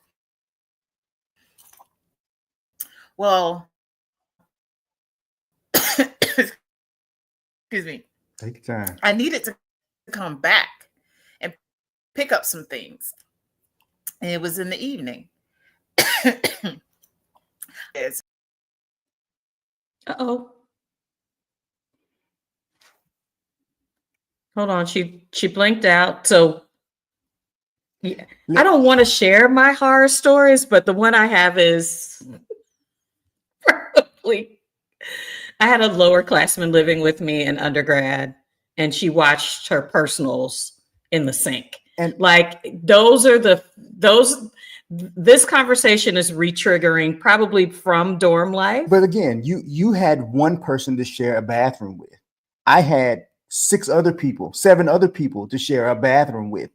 Well, excuse me. Take your time. I needed to come back and pick up some things. And it was in the evening. Uh-oh. Hold on, she blinked out. So yeah, I don't want to share my horror stories, but the one I have is probably, I had a lower classman living with me in undergrad, and she watched her personals in the sink. And Like this conversation is re-triggering probably from dorm life. but again, you had one person to share a bathroom with. I had 7 other people to share a bathroom with.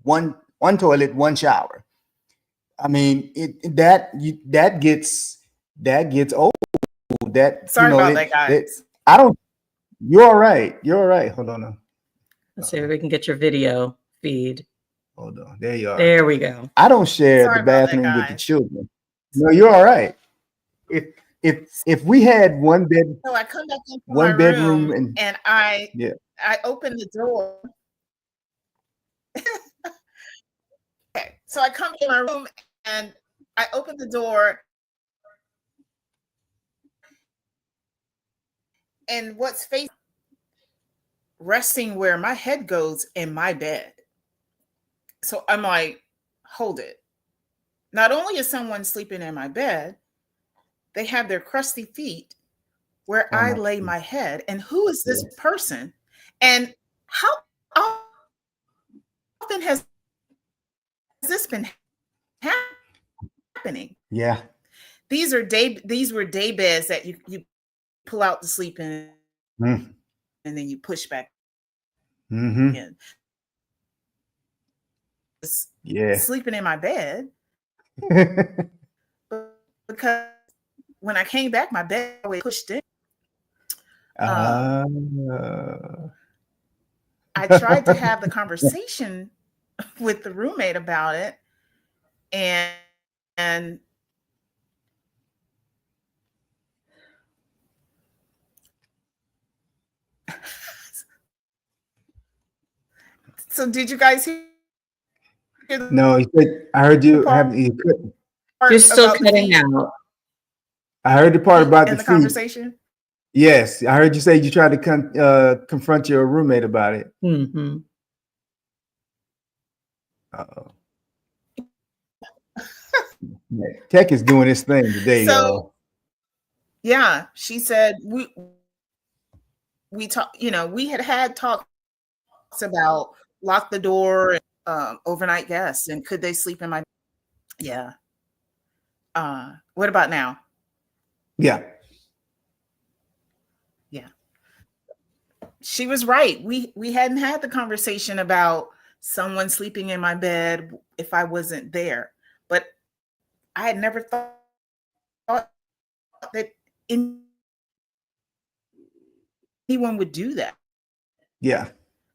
One toilet, one shower. I mean, that gets old. Sorry about that, guys. You're all right. You're all right. Hold on. Let's see if we can get your video feed. Hold on. There you are. There we go. I don't share Sorry the about that, bathroom with the guys. children. No, you're all right. If we had one bed, So I come back into one my bedroom room and I yeah. open the door. Okay, so I come in my room and I open the door, and what's facing, resting where my head goes in my bed. So I'm like, hold it. Not only is someone sleeping in my bed, they have their crusty feet where I lay my head. And who is this person? And how often has this been happening? Yeah. These were day beds that you pull out to sleep in, and then you push back in. Yeah. Sleeping in my bed because when I came back, my bed was pushed in. I tried to have the conversation with the roommate about it, and so did you guys hear? No, I heard you have. You're still cutting out. I heard the part about in the the conversation. Yes, I heard you say you tried to confront your roommate about it. Mm-hmm. Uh-oh. Tech is doing its thing today, y'all. Yeah, she said we talked. We had talks about lock the door, overnight guests, and could they sleep in my? Yeah. What about now? Yeah. Yeah. She was right. We hadn't had the conversation about someone sleeping in my bed if I wasn't there, but I had never thought that anyone would do that. Yeah.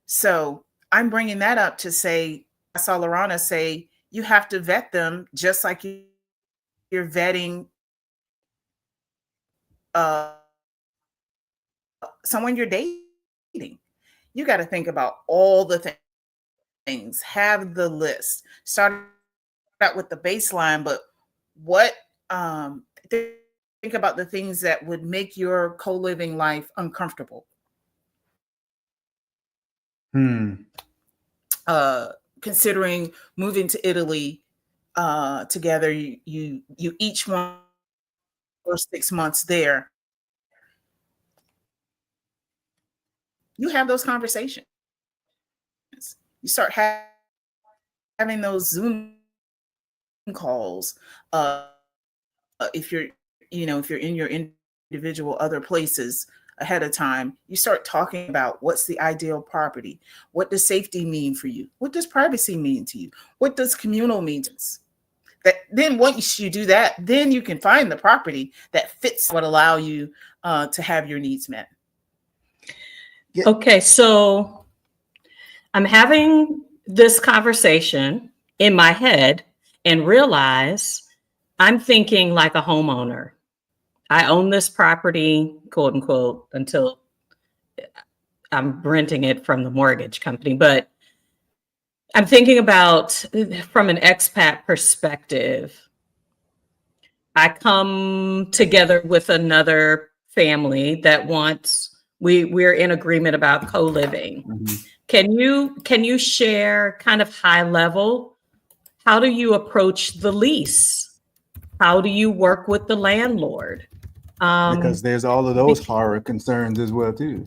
So I'm bringing that up to say, I saw Lorana say, you have to vet them just like you're vetting someone you're dating. You got to think about all the things, have the list, start out with the baseline, but what think about the things that would make your co-living life uncomfortable. Considering moving to Italy together, you each want for 6 months there. You have those conversations. You start having those Zoom calls. If you're in your individual other places ahead of time, you start talking about what's the ideal property. What does safety mean for you? What does privacy mean to you? What does communal mean to us? That then once you do that, then you can find the property that fits what allow you to have your needs met. Yeah. Okay, so I'm having this conversation in my head and realize I'm thinking like a homeowner. I own this property, quote unquote, until I'm renting it from the mortgage company. But I'm thinking about from an expat perspective. I come together with another family that wants, we're in agreement about co-living. Mm-hmm. Can you share kind of high level, how do you approach the lease? How do you work with the landlord? Because there's all of those horror concerns as well too.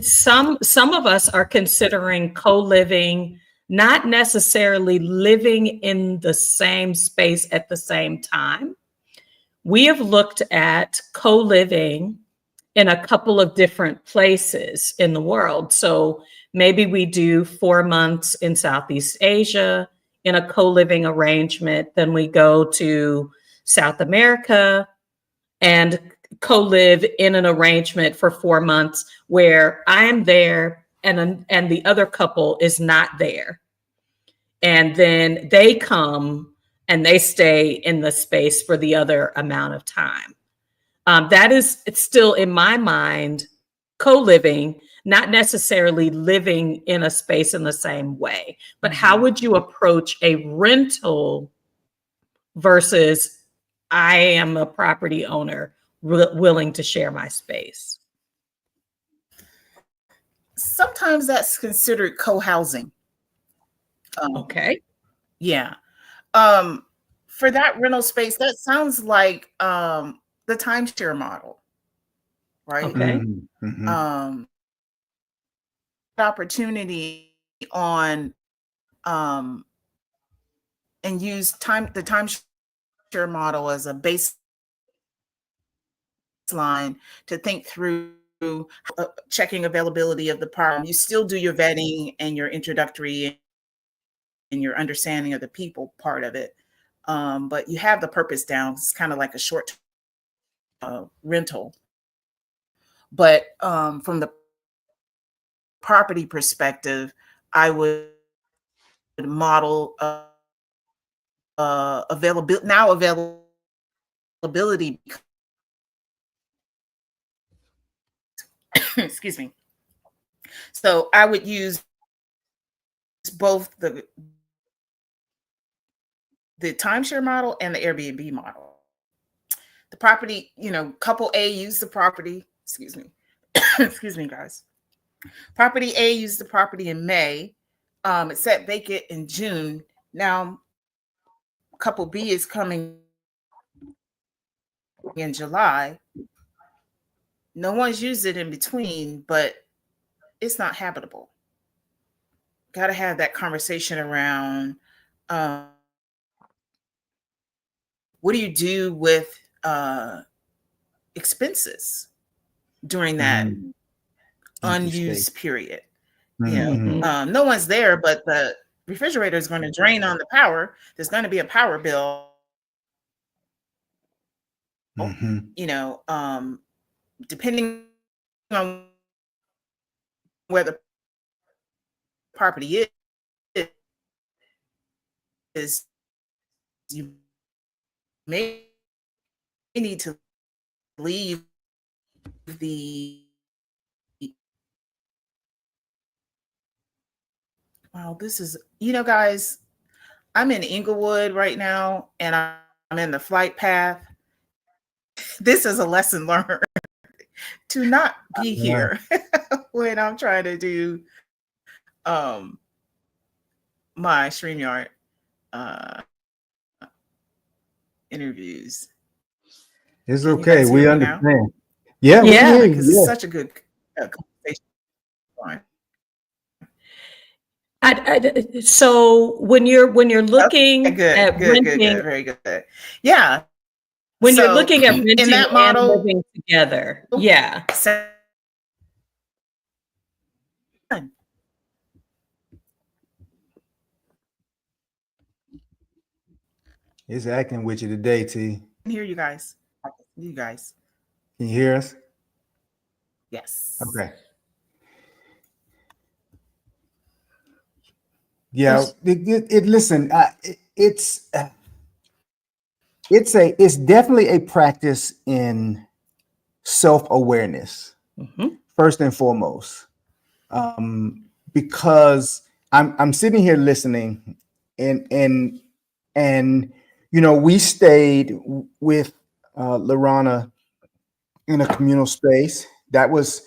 Some of us are considering co-living, not necessarily living in the same space at the same time. We have looked at co-living in a couple of different places in the world. So maybe we do 4 months in Southeast Asia in a co-living arrangement. Then we go to South America and co-live in an arrangement for 4 months where I am there and the other couple is not there. And then they come and they stay in the space for the other amount of time. That is, it's still in my mind, co-living, not necessarily living in a space in the same way. But how would you approach a rental versus I am a property owner willing to share my space? Sometimes that's considered co-housing. Okay. Yeah. For that rental space, that sounds like the timeshare model, right? Okay. Opportunity on and use the timeshare model as a baseline to think through checking availability of the property. You still do your vetting and your introductory and your understanding of the people part of it, but you have the purpose down. It's kind of like a short rental. But from the property perspective, I would model availability. Excuse me. So I would use both the timeshare model and the Airbnb model. The property, couple A used the property. Excuse me. Excuse me, guys. Property A used the property in May. It sat vacant in June. Now, couple B is coming in July. No one's used it in between, but it's not habitable. Got to have that conversation around what do you do with expenses during that unused period? No one's there, but the refrigerator is going to drain on the power. There's going to be a power bill. Depending on where the property is, you may need to leave wow, this is, guys, I'm in Inglewood right now and I'm in the flight path. This is a lesson learned to not be here when I'm trying to do my StreamYard interviews. It's okay. We understand. Now? Yeah. Because it's such a good conversation. So when you're looking at renting, very good. Yeah. When you're looking at renting in that model, and living together, yeah. It's acting with you today, T. I can hear you guys. You guys. Can you hear us? Yes. Okay. Yeah. Listen. It's definitely a practice in self-awareness, first and foremost, because I'm sitting here listening, and we stayed with Lorana in a communal space that was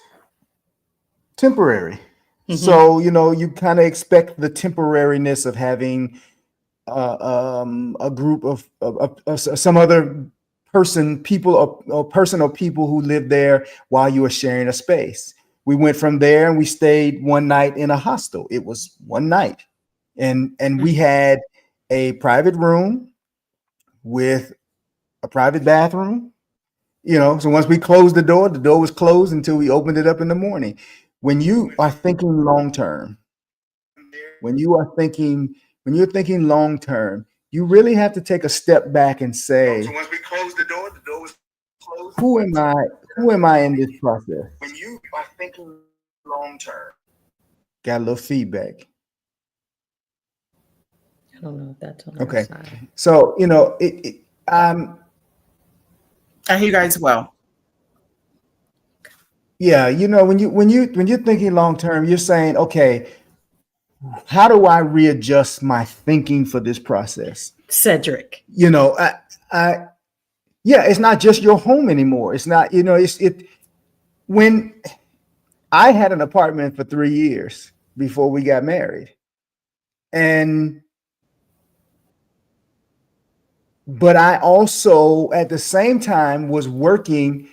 temporary. So you kind of expect the temporariness of having a group of some other people or person or people who live there while you are sharing a space. We went from there and we stayed one night in a hostel. It was one night. And we had a private room with a private bathroom. So once we closed the door was closed until we opened it up in the morning. When you are thinking long term, when you're thinking long term, you really have to take a step back and say, so once we closed the door was closed. Who am I in this process? When you are thinking long term. Got a little feedback. I don't know if that's on okay. Side. So, I hear you guys well. Yeah, when you're thinking long term, you're saying, okay, how do I readjust my thinking for this process? Cedric. It's not just your home anymore. It's not, when I had an apartment for 3 years before we got married. But I also at the same time was working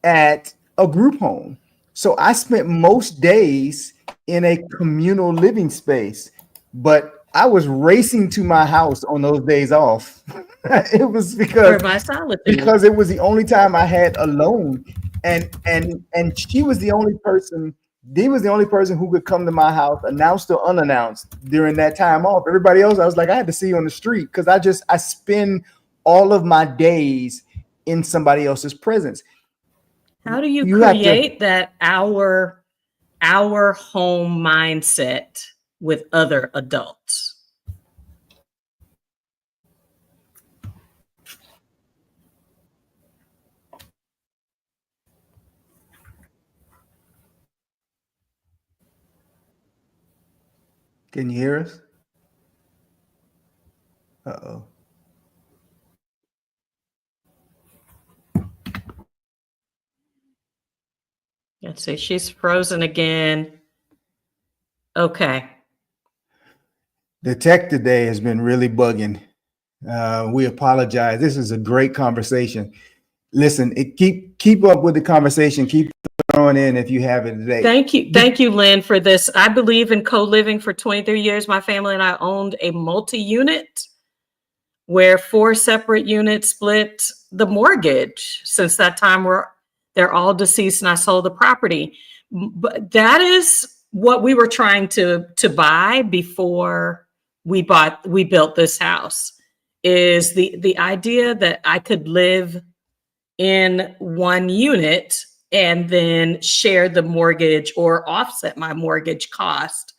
at a group home. So I spent most days in a communal living space, but I was racing to my house on those days off. It was because it was the only time I had alone. And she was the only person, Dee was the only person who could come to my house, announced or unannounced, during that time off. Everybody else, I was like, I had to see you on the street because I spend all of my days in somebody else's presence. How do you create that our home mindset with other adults? Can you hear us? Uh-oh. Let's see, she's frozen again. Okay. The tech today has been really bugging. We apologize. This is a great conversation. Listen, keep up with the conversation. Keep throwing in if you have it today. Thank you, Lynn, for this. I believe in co-living. For 23 years. My family and I owned a multi-unit where 4 separate units split the mortgage. Since that time, they're all deceased, and I sold the property. But that is what we were trying to buy before we built this house. Is the idea that I could live in one unit and then share the mortgage or offset my mortgage cost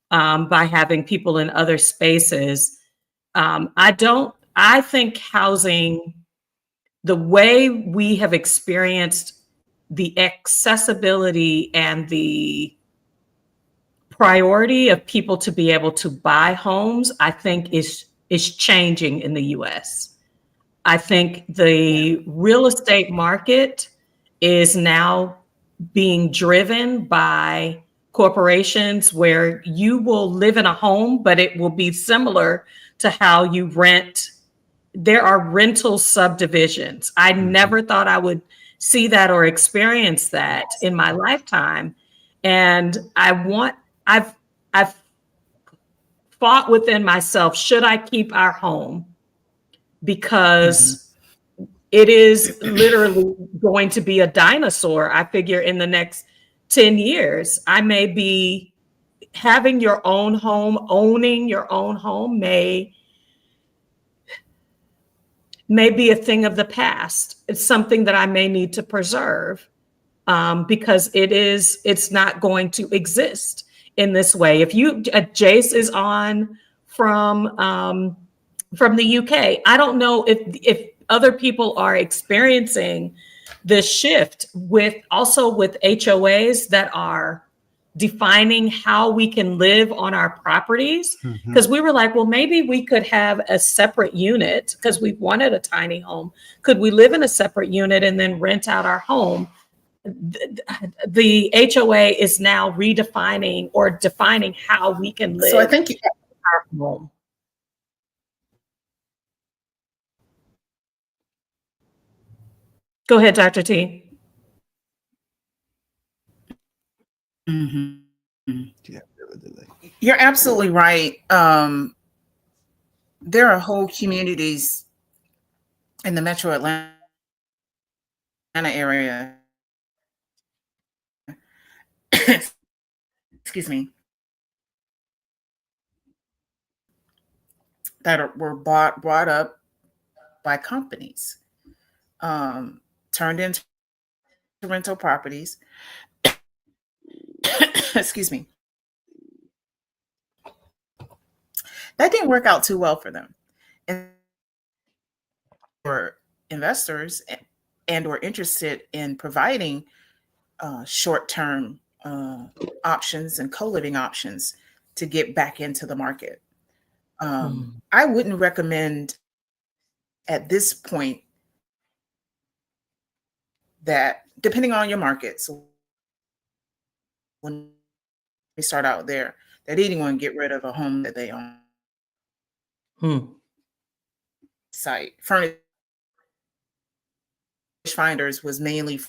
by having people in other spaces. I think housing, the way we have experienced the accessibility and the priority of people to be able to buy homes, I think is changing in the US. I think the real estate market is now being driven by corporations where you will live in a home, but it will be similar to how you rent. There are rental subdivisions. I never thought I would see that or experience that in my lifetime. And I've fought within myself, should I keep our home? Because it is literally going to be a dinosaur. I figure in the next 10 years, I may be having your own home, owning your own home may be a thing of the past. It's something that I may need to preserve because it's not going to exist in this way. If Jace is on from the UK, I don't know if other people are experiencing this shift with HOAs that are defining how we can live on our properties. Because we were like, well, maybe we could have a separate unit because we wanted a tiny home. Could we live in a separate unit and then rent out our home? The HOA is now redefining or defining how we can live. So I think our home. Go ahead, Dr. T. Mhm. Yeah, You're absolutely right. There are whole communities in the metro Atlanta area, excuse me, that were brought up by companies, turned into rental properties. Excuse me. That didn't work out too well for them. And for investors and or interested in providing short-term options and co-living options to get back into the market. I wouldn't recommend at this point that, depending on your market, so when we start out there, that anyone get rid of a home that they own. Site Furnish Finders was mainly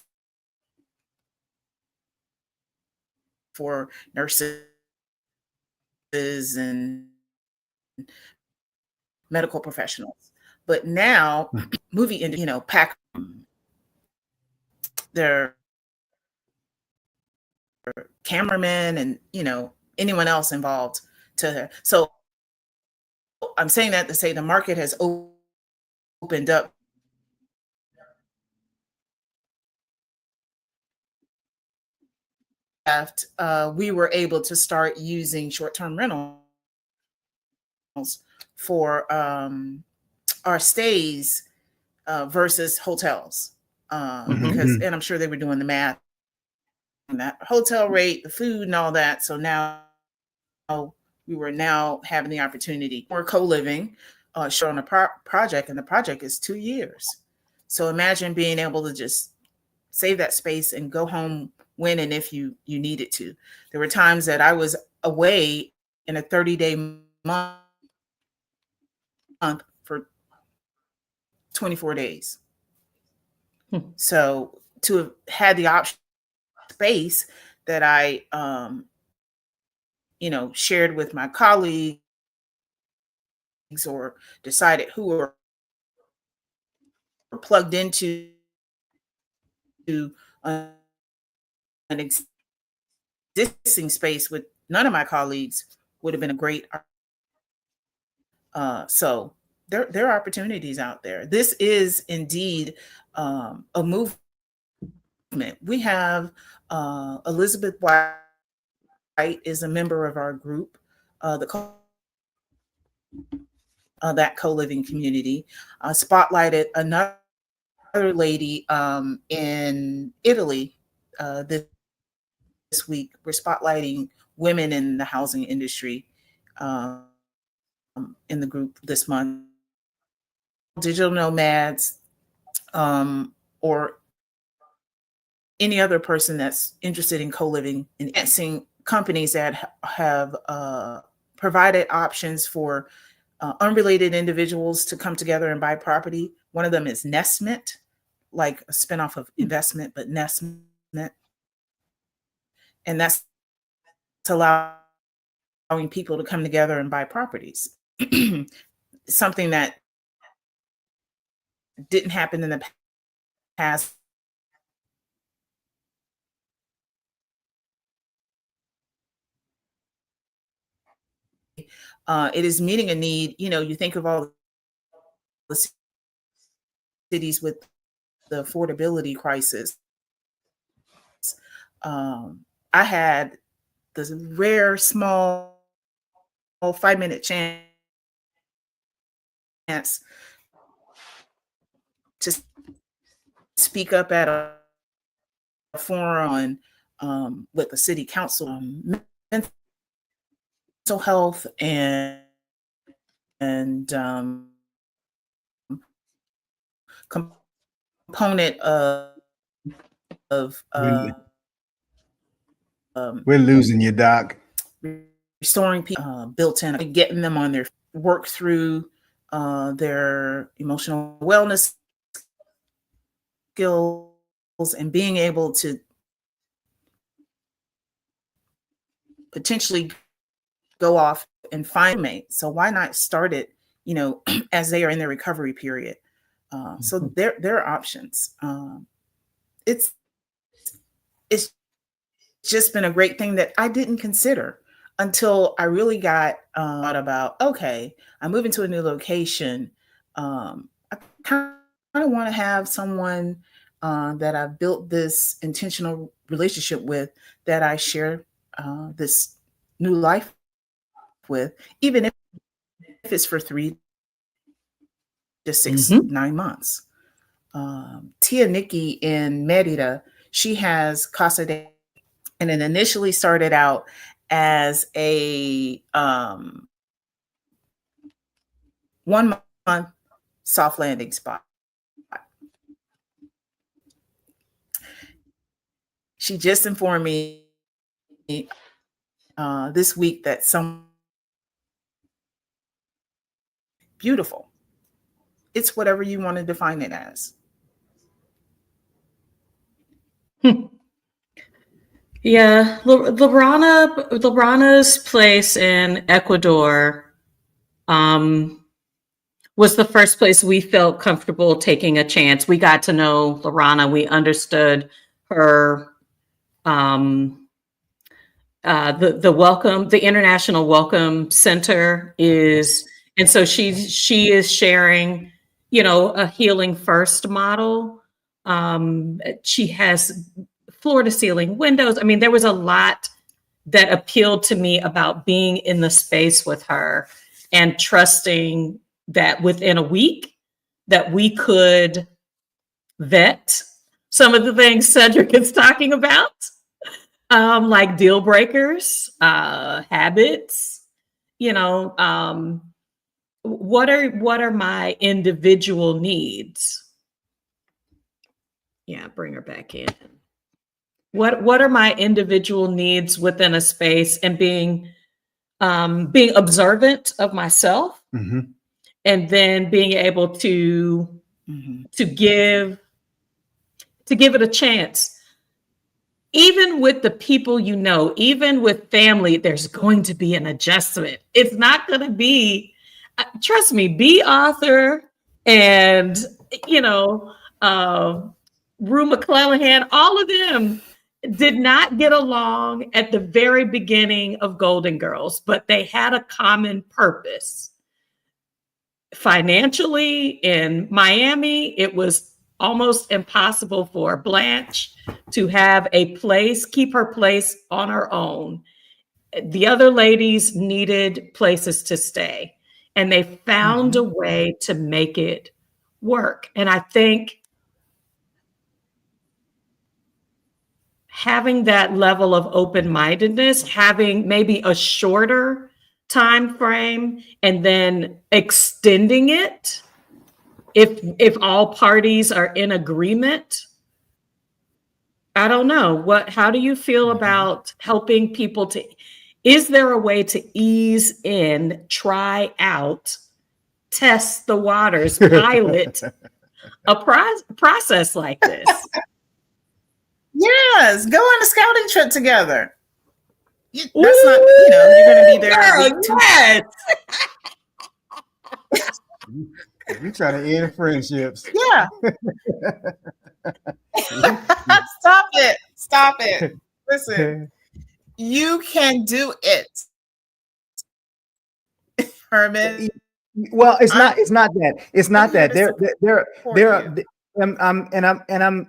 for nurses and medical professionals, but now movie industry, pack their cameramen and anyone else involved to. So I'm saying that to say the market has opened up. We were able to start using short-term rentals for our stays versus hotels, because, and I'm sure they were doing the math on that hotel rate, the food, and all that. So now we were now having the opportunity for co-living, sure, on a project, and the project is 2 years. So imagine being able to just save that space and go home when and if you needed to. There were times that I was away in a 30-day month for 24 days. So to have had the option space that I shared with my colleagues or decided who were plugged into an existing space with none of my colleagues would have been a great. So there are opportunities out there. This is indeed a movement. We have Elizabeth White is a member of our group, that co-living community, spotlighted another lady in Italy this week. We're spotlighting women in the housing industry in the group this month. Digital nomads, or any other person that's interested in co-living, and enhancing companies that have provided options for unrelated individuals to come together and buy property. One of them is Nestment, like a spinoff of investment, but Nestment. And that's allowing people to come together and buy properties. Something that didn't happen in the past. It is meeting a need. You think of all the cities with the affordability crisis. I had this rare, small, 5-minute chance to speak up at a forum with the city council on mental health and component of we're losing you, Doc. Restoring people, built in, getting them on their work through their emotional wellness skills and being able to potentially go off and find a mate. So why not start it, as they are in their recovery period? So there are options. It's just been a great thing that I didn't consider until I really got thought about, okay, I'm moving to a new location. I kind of want to have someone that I've built this intentional relationship with, that I share this new life with, even if it's for 3 to 6, 9 months. Tia Nikki in Merida, she has Casa de, and it initially started out as a 1 month soft landing spot. She just informed me this week that some beautiful. It's whatever you want to define it as. Yeah, Labrana's place in Ecuador was the first place we felt comfortable taking a chance. We got to know Labrana. We understood her, the welcome, the International Welcome Center is, and so she is sharing, a healing first model. She has floor to ceiling windows. I mean, there was a lot that appealed to me about being in the space with her and trusting that within a week that we could vet some of the things Cedric is talking about, like deal breakers, habits, what are my individual needs? Yeah, bring her back in. What are my individual needs within a space, and being observant of myself, and then being able to give it a chance. Even with the people, even with family, there's going to be an adjustment. It's not going to be, trust me, B. Arthur and Rue McClellan, all of them did not get along at the very beginning of Golden Girls, but they had a common purpose. Financially, in Miami, it was almost impossible for Blanche to have a place, keep her place on her own. The other ladies needed places to stay, and they found a way to make it work. And I think having that level of open-mindedness, having maybe a shorter time frame, and then extending it if all parties are in agreement. I don't know. How do you feel about helping people is there a way to ease in, try out, test the waters, pilot a process like this? Yes, go on a scouting trip together. That's not, you're going to be there a week, 2 weeks. You're trying to end friendships. Yeah. Stop it. Listen, you can do it, Herman. Well, it's not that. It's not that.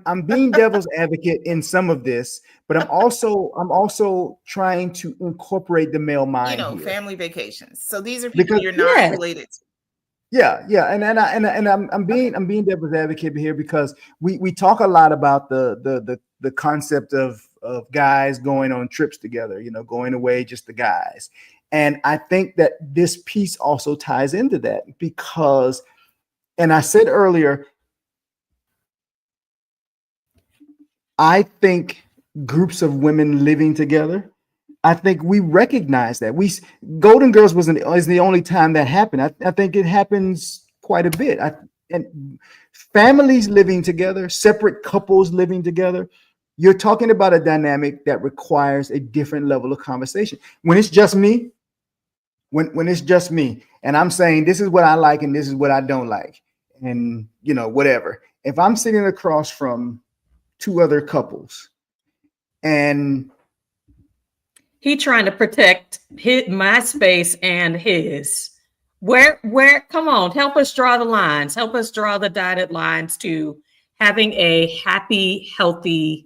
I'm being devil's advocate in some of this, but I'm also trying to incorporate the male mind here. Family vacations. So these are people you're not related to. Yeah, and I'm being devil's advocate here because we talk a lot about the concept of guys going on trips together, going away, just the guys. And I think that this piece also ties into that because, and I said earlier, I think groups of women living together, I think we recognize that. Golden Girls is the only time that happened. I think it happens quite a bit. and families living together, separate couples living together, you're talking about a dynamic that requires a different level of conversation. When it's just me, when it's just me, and I'm saying this is what I like and this is what I don't like, and whatever. If I'm sitting across from two other couples, and he trying to protect my space and his. Where, come on, help us draw the lines. Help us draw the dotted lines to having a happy, healthy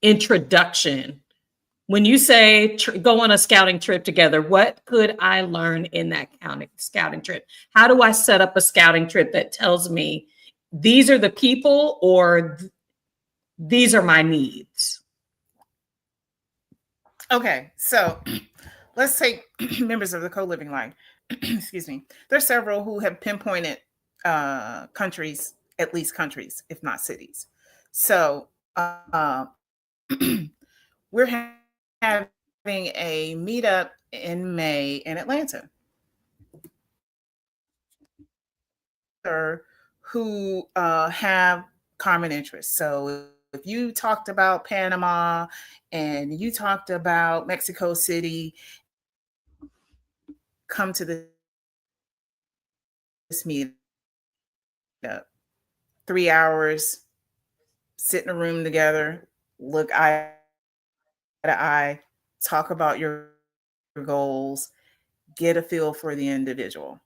introduction. When you say go on a scouting trip together, what could I learn in that scouting trip? How do I set up a scouting trip that tells me these are the people or these are my needs? Okay, so let's take members of the co-living line. Excuse me. There's several who have pinpointed countries, at least countries, if not cities. So we're having a meetup in May in Atlanta. Who have common interests. So if you talked about Panama and you talked about Mexico City, come to this meetup. 3 hours, sit in a room together, look eye to eye, talk about your goals, get a feel for the individual.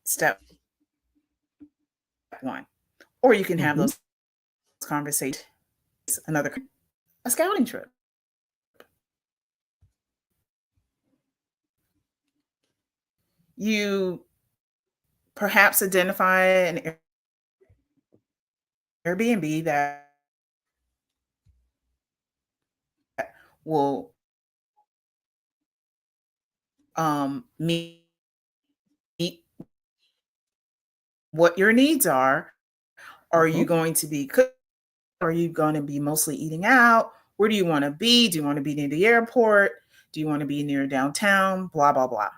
Step one. Or you can have those conversations. A scouting trip. You perhaps identify an Airbnb that will meet what your needs are. Are you going to be cooking? Are you going to be mostly eating out? Where do you want to be? Do you want to be near the airport? Do you want to be near downtown? Blah, blah, blah.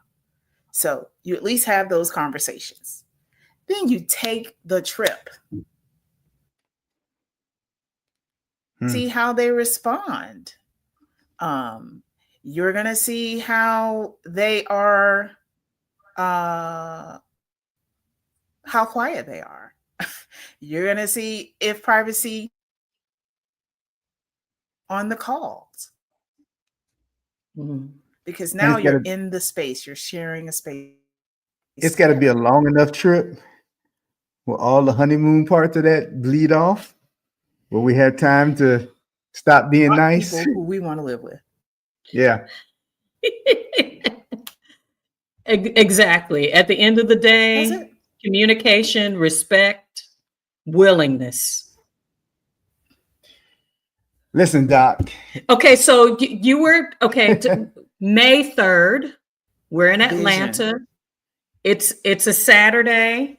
So you at least have those conversations. Then you take the trip. See how they respond. You're going to see how they are, how quiet they are. You're going to see if privacy on the calls. Because now you're in the space, you're sharing a space. It's got to be a long enough trip where all the honeymoon parts of that bleed off, where we have time to stop being nice. People who we want to live with. Yeah. Exactly. At the end of the day, communication, respect, willingness. Listen, Doc. Okay, so you were May 3rd. We're in Atlanta. It's a Saturday.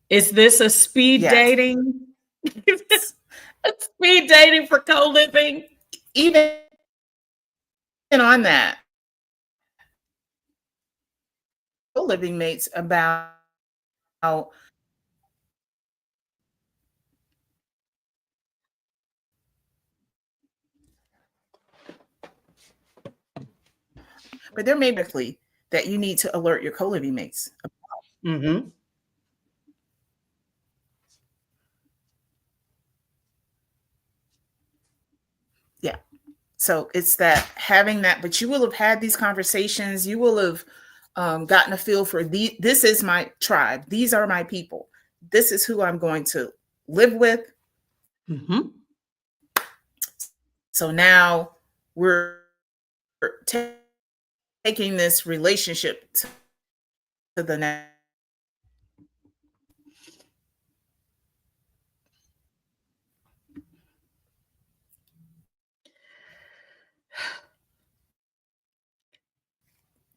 Is this a speed dating? A speed dating for co-living? Even on that, co-living mates about but there may be that you need to alert your co-living mates about. Yeah. So it's that having that, but you will have had these conversations. You will have gotten a feel for this is my tribe. These are my people. This is who I'm going to live with. So now we're taking this relationship to the next.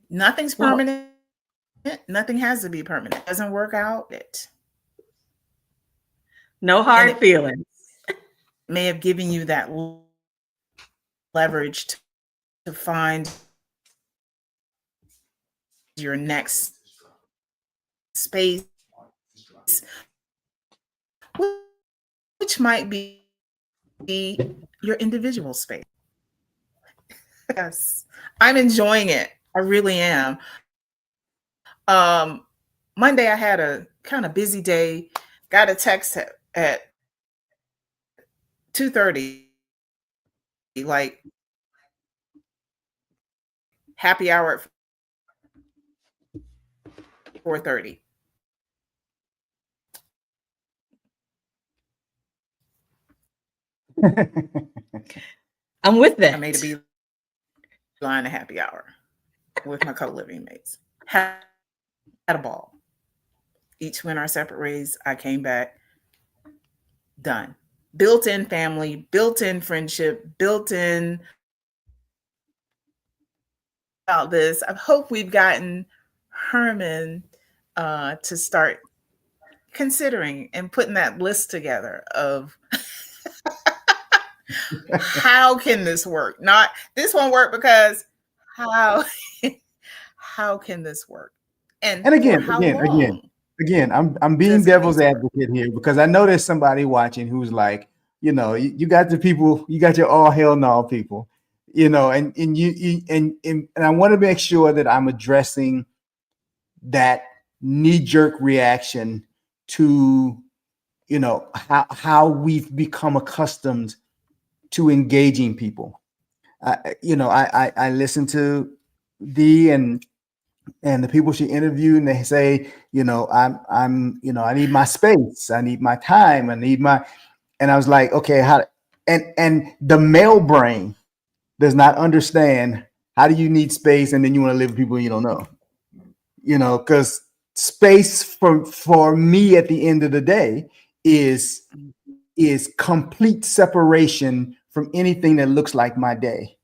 Nothing's permanent. Nothing has to be permanent. It doesn't work out. No hard feelings. May have given you that leverage to find your next space, which might be your individual space. Yes, I'm enjoying it. I really am. Monday I had a kind of busy day. Got a text at 2:30, like happy hour at 4:30. I'm with that. I made a beeline to happy hour with my co-living mates. Had a ball. Each went our separate ways. I came back. Done. Built-in family, built-in friendship, built-in about this. I hope we've gotten Herman to start considering and putting that list together of how can this work? Not this won't work because how can this work? And again, for how long? I'm being does it devil's need to work? advocate here because I know there's somebody watching who's like, you got the people, you got your all hell no people, and I want to make sure that I'm addressing that knee-jerk reaction to how we've become accustomed to engaging people. I listen to Dee and the people she interviewed, and they say, I need my space, I need my time, and I was like, okay, how? And the male brain does not understand how do you need space, and then you want to live with people you don't know, because space for me at the end of the day is complete separation from anything that looks like my day.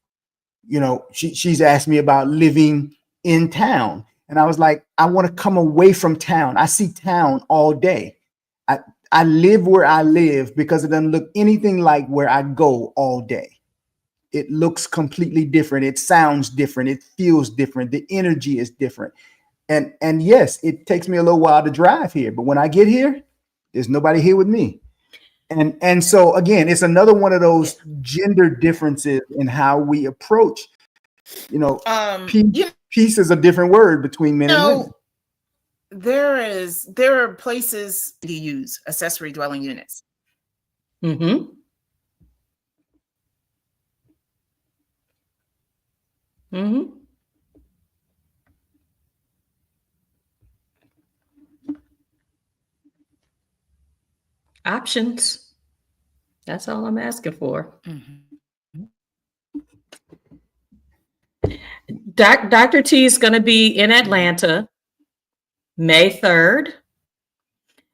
She's asked me about living in town, and I was like, I want to come away from town. I see town all day. I live where I live because it doesn't look anything like where I go all day. It looks completely different. It sounds different. It feels different. The energy is different. And yes, it takes me a little while to drive here, but when I get here, there's nobody here with me. And so again, it's another one of those gender differences in how we approach, peace is a different word between men and women. There are places to use accessory dwelling units. Mm-hmm. Mm-hmm. Options. That's all I'm asking for. Mm-hmm. Dr. T is going to be in Atlanta May 3rd.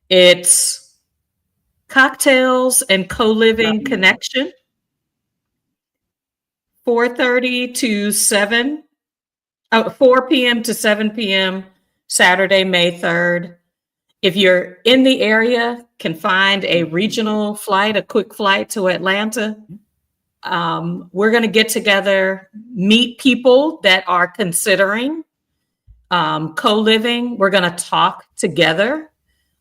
It's Cocktails and Co-Living Connection, 4:30 to 4 p.m. to 7 p.m. Saturday, May 3rd. If you're in the area, can find a regional flight, a quick flight to Atlanta. We're going to get together, meet people that are considering co-living. We're going to talk together.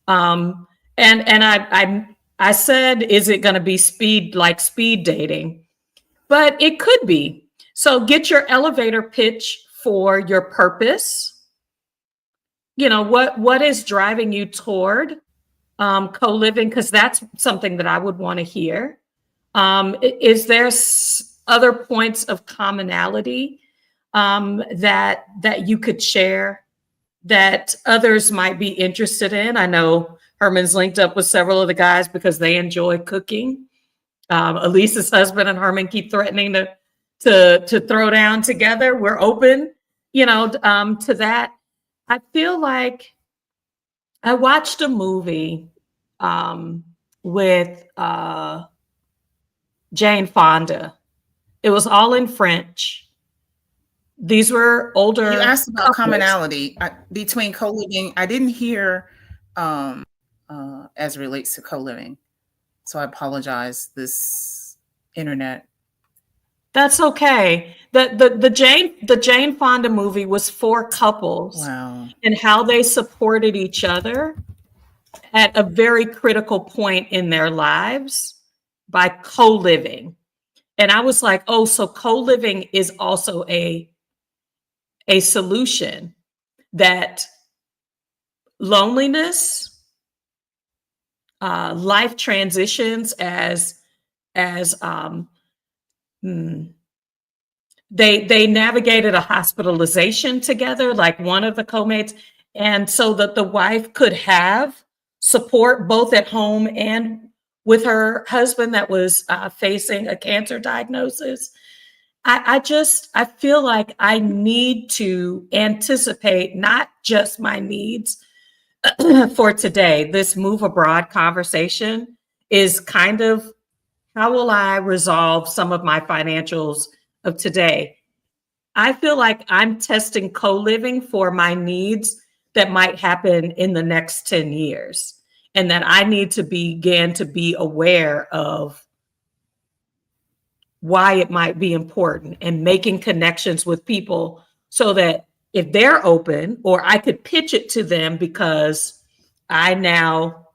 And I said, is it going to be speed dating? But it could be. So get your elevator pitch for your purpose. What is driving you toward co-living? Because that's something that I would want to hear. Is there other points of commonality that you could share that others might be interested in? I know Herman's linked up with several of the guys because they enjoy cooking. Elisa's husband and Herman keep threatening to throw down together. We're open, to that. I feel like I watched a movie with Jane Fonda. It was all in French. These were older. You asked about couples. commonality between co-living. I didn't hear as it relates to co-living, so I apologize. This internet. That's okay. The Jane Fonda movie was for couples Wow. and how they supported each other at a very critical point in their lives by co-living. And I was like, oh, so co-living is also a solution, that loneliness, life transitions as they navigated a hospitalization together, like one of the co-mates, and so that the wife could have support both at home and with her husband that was facing a cancer diagnosis. I feel like I need to anticipate not just my needs for today. This move abroad conversation is kind of, how will I resolve some of my financials of today? I feel like I'm testing co-living for my needs that might happen in the next 10 years, and that I need to begin to be aware of why it might be important and making connections with people so that if they're open, or I could pitch it to them because I now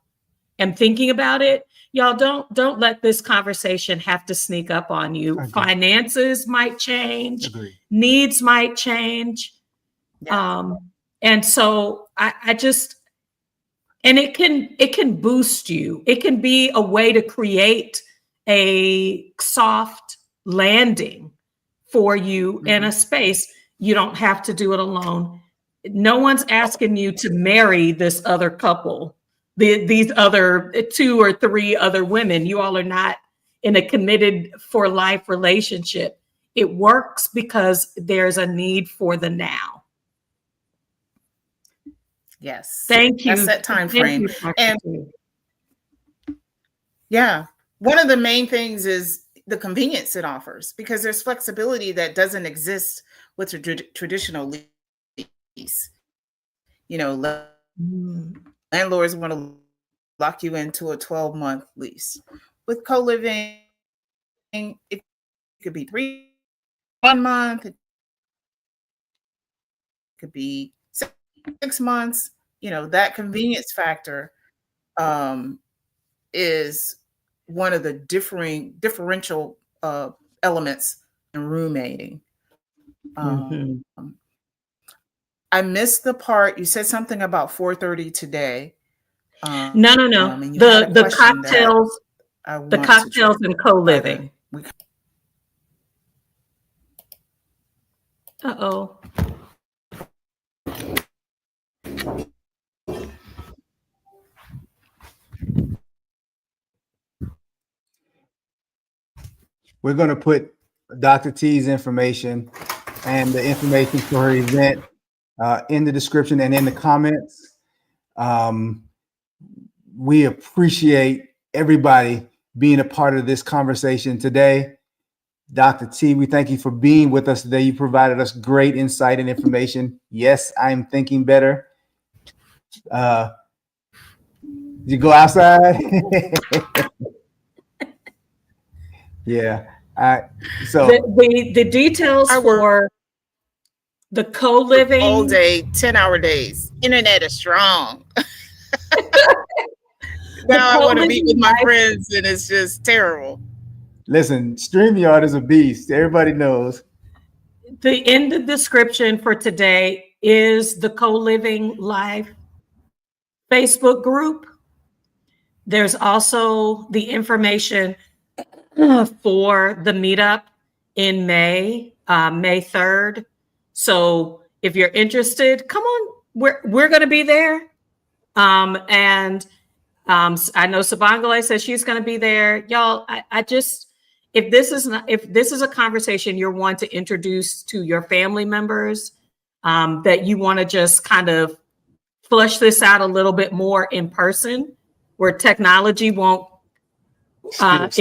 am thinking about it. Y'all don't let this conversation have to sneak up on you. Agreed. Finances might change, Agreed. needs might change. Yeah. And so I just, and it can boost you. It can be a way to create a soft landing for you in a space. You don't have to do it alone. No one's asking you to marry this other couple, these other 2 or 3 other women. You all are not in a committed for life relationship. It works because there's a need for the now. Yes. Thank you. That's that time Thank frame. you, Dr. And T. yeah, one of the main things is the convenience it offers, because there's flexibility that doesn't exist with a traditional lease. You know, landlords want to lock you into a 12-month lease. With co-living, it could be 1 month, it could be 6 months. You know, that convenience factor is one of the differential elements in roommating. I missed the part you said something about 4:30 today. No. And you had a The question cocktails, that the cocktails and co-living. Uh-oh. We're going to put Dr. T's information and the information for her event in the description and in the comments. We appreciate everybody being a part of this conversation today. Dr. T, we thank you for being with us today. You provided us great insight and information. Yes, I'm thinking better. You go outside? Yeah. So the details for the co-living all day, 10-hour days. Internet is strong. Now I want to meet with my friends, and it's just terrible. Listen, StreamYard is a beast. Everybody knows. In the description for today is the Co-Living Life Facebook group. There's also the information for the meetup in May, May 3rd. So if you're interested, come on, we're going to be there. I know Sabangale says she's going to be there. Y'all, I just, if this is a conversation you're wanting to introduce to your family members, that you want to just kind of flush this out a little bit more in person, where technology won't sabotage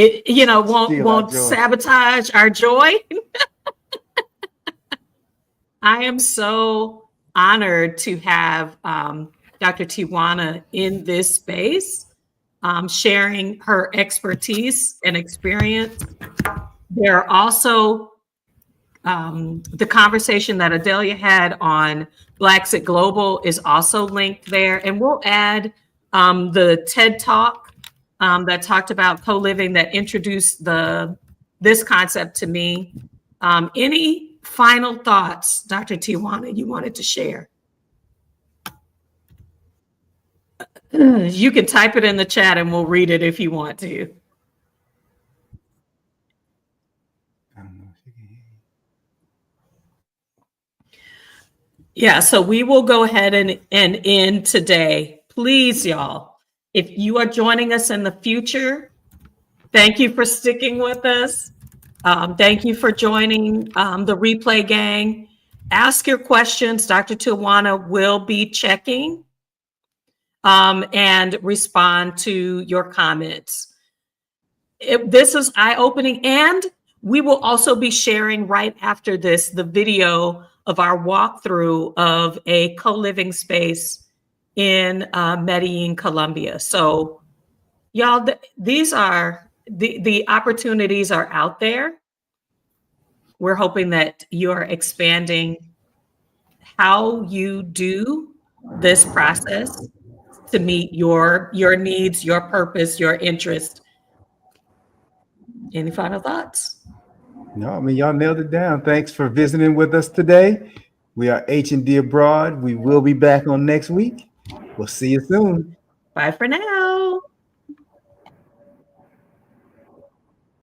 our joy. I am so honored to have Dr. Tiana in this space, sharing her expertise and experience. There are also The conversation that Adelia had on Blacks at Global is also linked there. And we'll add the TED Talk that talked about co-living, that introduced this concept to me. Any final thoughts, Dr. Tijuana, you wanted to share? You can type it in the chat and we'll read it if you want to. Yeah, so we will go ahead and end today. Please, y'all, if you are joining us in the future, thank you for sticking with us. Thank you for joining the replay gang. Ask your questions. Dr. Tijuana will be checking and respond to your comments. This is eye-opening, and we will also be sharing right after this the video of our walkthrough of a co-living space in Medellin, Colombia. So y'all, these are the opportunities are out there. We're hoping that you are expanding how you do this process to meet your needs, your purpose, your interest. Any final thoughts? No, I mean, y'all nailed it down. Thanks for visiting with us today. We are H&D Abroad. We will be back on next week. We'll see you soon. Bye for now.